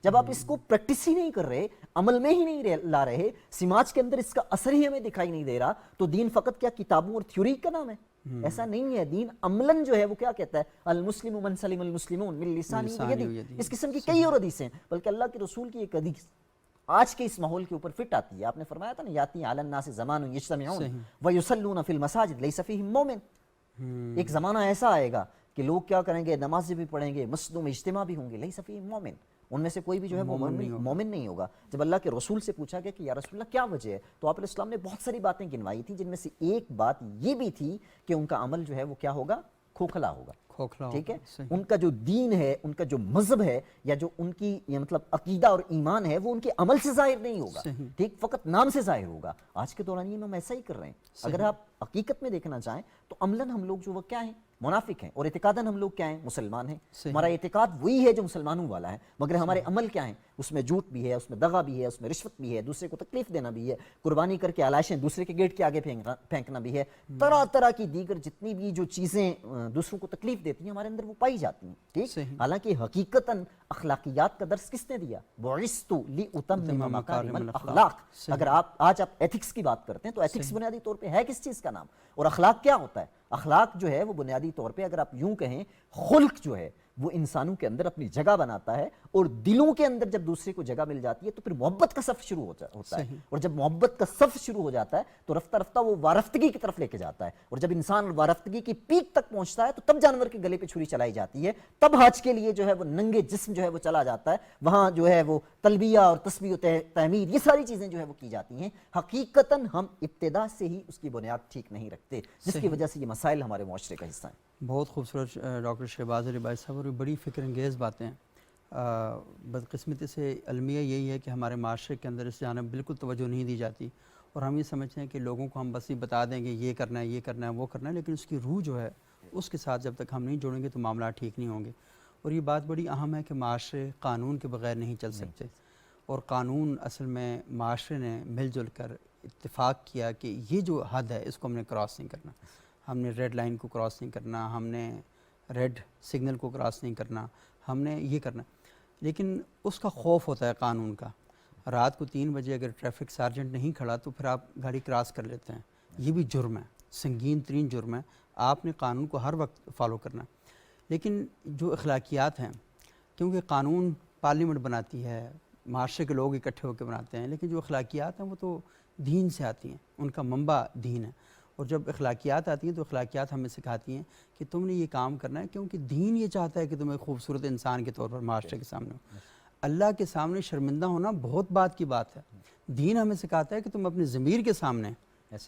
جب آپ اس کو پریکٹس ہی نہیں کر رہے، عمل میں ہی نہیں لا رہے، سماج کے اندر اس کا اثر ہی ہمیں دکھائی نہیں دے رہا، تو دین فقط کیا کتابوں اور تھیوری کا نام ہے؟ ایسا نہیں ہے۔ دین عملاً جو ہے وہ کیا کہتا ہے، المسلم من سلم المسلمون من لسانہ ویدہ، اس قسم کی کئی اور حدیثیں ہیں، بلکہ اللہ کے رسول کی ایک حدیث آج کے اس ماحول کے اوپر فٹ آتی ہے۔ آپ نے فرمایا تھا نا، یاتی علی الناس زمان یجتمعون ویصلون فی المساجد لیس فیہم مومن، ایک زمانہ ایسا آئے گا کہ لوگ کیا کریں گے، نمازیں بھی پڑھیں گے، مسجدوں میں اجتماع بھی ہوں گے، لیس فیہم مومن، ان میں سے کوئی بھی جو ہے وہ مومن نہیں ہوگا۔ جب اللہ کے رسول سے پوچھا گیا کہ یا رسول اللہ کیا وجہ ہے، تو آپ علیہ السلام نے بہت ساری باتیں گنوائی تھیں، جن میں سے ایک بات یہ بھی تھی کہ ان کا عمل جو ہے وہ کیا ہوگا، کھوکھلا ہوگا، ٹھیک ہے۔ ان کا جو دین ہے، ان کا جو مذہب ہے، یا جو ان کی مطلب عقیدہ اور ایمان ہے، وہ ان کے عمل سے ظاہر نہیں ہوگا، ٹھیک، فقط نام سے ظاہر ہوگا۔ آج کے دوران یہ ہم ایسا ہی کر رہے ہیں۔ اگر آپ حقیقت میں دیکھنا چاہیں تو عملاً ہم لوگ جو وہ کیا ہیں، منافق ہیں، اور اعتقاداً ہم لوگ کیا ہیں، مسلمان ہیں۔ ہمارا اعتقاد وہی ہے جو مسلمانوں والا ہے، مگر ہمارے عمل کیا ہیں، اس میں جھوٹ بھی ہے، اس میں دغا بھی ہے، اس میں رشوت بھی ہے، دوسرے کو تکلیف دینا بھی ہے، قربانی کر کے علائشیں دوسرے کے گیٹ کے آگے پھینکنا بھی ہے، طرح طرح کی دیگر جتنی بھی جو چیزیں دوسروں کو تکلیف دیتی ہیں ہمارے اندر وہ پائی جاتی ہیں، ٹھیک۔ حالانکہ حقیقتاً اخلاقیات کا درس کس نے دیا، بعثت لأتمم مکارم الاخلاق۔ اگر آپ آج ایتھکس کی بات کرتے ہیں تو ایتھکس بنیادی طور پہ ہے کس چیز کا نام، اور اخلاق کیا ہوتا ہے؟ اخلاق جو ہے وہ بنیادی طور پہ اگر آپ یوں کہیں، خلق جو ہے وہ انسانوں کے اندر اپنی جگہ بناتا ہے، اور دلوں کے اندر جب دوسرے کو جگہ مل جاتی ہے تو پھر محبت کا سفر شروع ہوتا ہے، اور جب محبت کا سفر شروع ہو جاتا ہے تو رفتہ رفتہ وہ وارفتگی کی طرف لے کے جاتا ہے، اور جب انسان وارفتگی کی پیک تک پہنچتا ہے تو تب جانور کے گلے پہ چھری چلائی جاتی ہے، تب حج کے لیے جو ہے وہ ننگے جسم جو ہے وہ چلا جاتا ہے، وہاں جو ہے وہ تلبیہ اور تسبیح و تحمید یہ ساری چیزیں جو ہے وہ کی جاتی ہیں۔ حقیقتاً ہم ابتدا سے ہی اس کی بنیاد ٹھیک نہیں رکھتے، جس کی وجہ سے یہ مسائل ہمارے معاشرے کا حصہ ہیں۔ بہت خوبصورت ڈاکٹر شہباز علی بھائی صاحب، اور بڑی فکر انگیز باتیں ہیں۔ بدقسمتی سے المیہ یہی ہے کہ ہمارے معاشرے کے اندر اس جانب بالکل توجہ نہیں دی جاتی، اور ہم یہ سمجھتے ہیں کہ لوگوں کو ہم بس یہ بتا دیں گے یہ کرنا ہے، یہ کرنا ہے، وہ کرنا ہے، لیکن اس کی روح جو ہے اس کے ساتھ جب تک ہم نہیں جوڑیں گے تو معاملات ٹھیک نہیں ہوں گے۔ اور یہ بات بڑی اہم ہے کہ معاشرے قانون کے بغیر نہیں چل سکتے، اور قانون اصل میں معاشرے نے مل جل کر اتفاق کیا کہ یہ جو حد ہے اس کو ہم نے کراس نہیں کرنا، ہم نے ریڈ لائن کو کراس نہیں کرنا، ہم نے ریڈ سگنل کو کراس نہیں کرنا، ہم نے یہ کرنا۔ لیکن اس کا خوف ہوتا ہے قانون کا، رات کو 3 بجے اگر ٹریفک سارجنٹ نہیں کھڑا تو پھر آپ گاڑی کراس کر لیتے ہیں، یہ بھی جرم ہے، سنگین ترین جرم ہے، آپ نے قانون کو ہر وقت فالو کرنا۔ لیکن جو اخلاقیات ہیں، کیونکہ قانون پارلیمنٹ بناتی ہے، معاشرے کے لوگ اکٹھے ہو کے بناتے ہیں، لیکن جو اخلاقیات ہیں وہ تو دین سے آتی ہیں، ان کا منبع دین ہے۔ اور جب اخلاقیات آتی ہیں تو اخلاقیات ہمیں سکھاتی ہیں کہ تم نے یہ کام کرنا ہے کیونکہ دین یہ چاہتا ہے کہ تم ایک خوبصورت انسان کے طور پر معاشرے کے سامنے ہو۔ اللہ کے سامنے شرمندہ ہونا بہت بات کی بات ہے، دین ہمیں سکھاتا ہے کہ تم اپنے ضمیر کے سامنے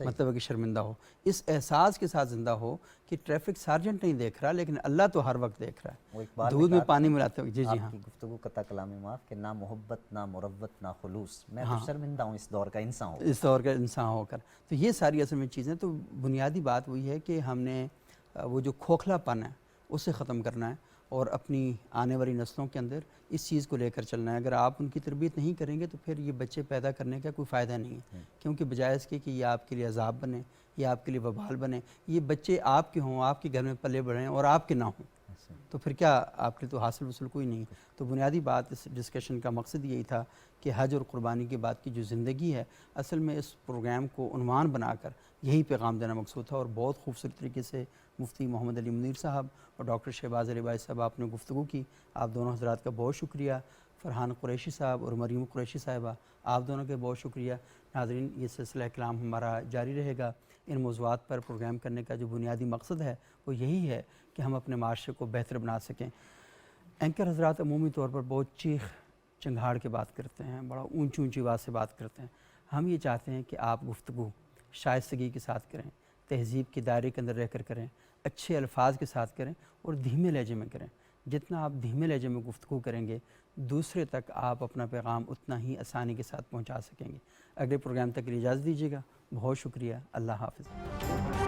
مطلب ہے کہ شرمندہ ہو، اس احساس کے ساتھ زندہ ہو کہ ٹریفک سارجنٹ نہیں دیکھ رہا لیکن اللہ تو ہر وقت دیکھ رہا ہے، دودھ میں پانی ملاتے ہوئے۔ جی جی ہاں، آپ کی گفتگو قطع کلام معاف کہ نہ محبت نہ مروت نہ خلوص، میں تو شرمندہ ہوں اس دور کا انسان ہوں، اس دور کا انسان ہو کر۔ تو یہ ساری اصل میں چیزیں، تو بنیادی بات وہی ہے کہ ہم نے وہ جو کھوکھلا پن ہے اسے ختم کرنا ہے اور اپنی آنے والی نسلوں کے اندر اس چیز کو لے کر چلنا ہے۔ اگر آپ ان کی تربیت نہیں کریں گے تو پھر یہ بچے پیدا کرنے کا کوئی فائدہ نہیں ہے، کیونکہ بجائے اس کے کہ یہ آپ کے لیے عذاب بنے، یہ آپ کے لیے وبال بنے، یہ بچے آپ کے ہوں، آپ کے گھر میں پلے بڑھیں اور آپ کے نہ ہوں، تو پھر کیا آپ کے تو حاصل وصول کوئی نہیں۔ تو بنیادی بات اس ڈسکشن کا مقصد یہی تھا کہ حج اور قربانی کے بعد کی جو زندگی ہے، اصل میں اس پروگرام کو عنوان بنا کر یہی پیغام دینا مقصود تھا، اور بہت خوبصورت طریقے سے مفتی محمد علی منیر صاحب اور ڈاکٹر شہباز علی بائی صاحب آپ نے گفتگو کی، آپ دونوں حضرات کا بہت شکریہ۔ فرحان قریشی صاحب اور مریم قریشی صاحبہ آپ دونوں کے بہت شکریہ۔ ناظرین، یہ سلسلہ کلام ہمارا جاری رہے گا، ان موضوعات پر پروگرام کرنے کا جو بنیادی مقصد ہے وہ یہی ہے کہ ہم اپنے معاشرے کو بہتر بنا سکیں۔ اینکر حضرات عمومی طور پر بہت چیخ چنگھاڑ کے بات کرتے ہیں، بڑا اونچی اونچی آواز سے بات کرتے ہیں، ہم یہ چاہتے ہیں کہ آپ گفتگو شائستگی کے ساتھ کریں، تہذیب کے دائرے کے اندر رہ کر کریں، اچھے الفاظ کے ساتھ کریں اور دھیمے لہجے میں کریں۔ جتنا آپ دھیمے لہجے میں گفتگو کریں گے دوسرے تک آپ اپنا پیغام اتنا ہی آسانی کے ساتھ پہنچا سکیں گے۔ اگلے پروگرام تک کے لیے اجازت دیجیے گا، بہت شکریہ، اللہ حافظ۔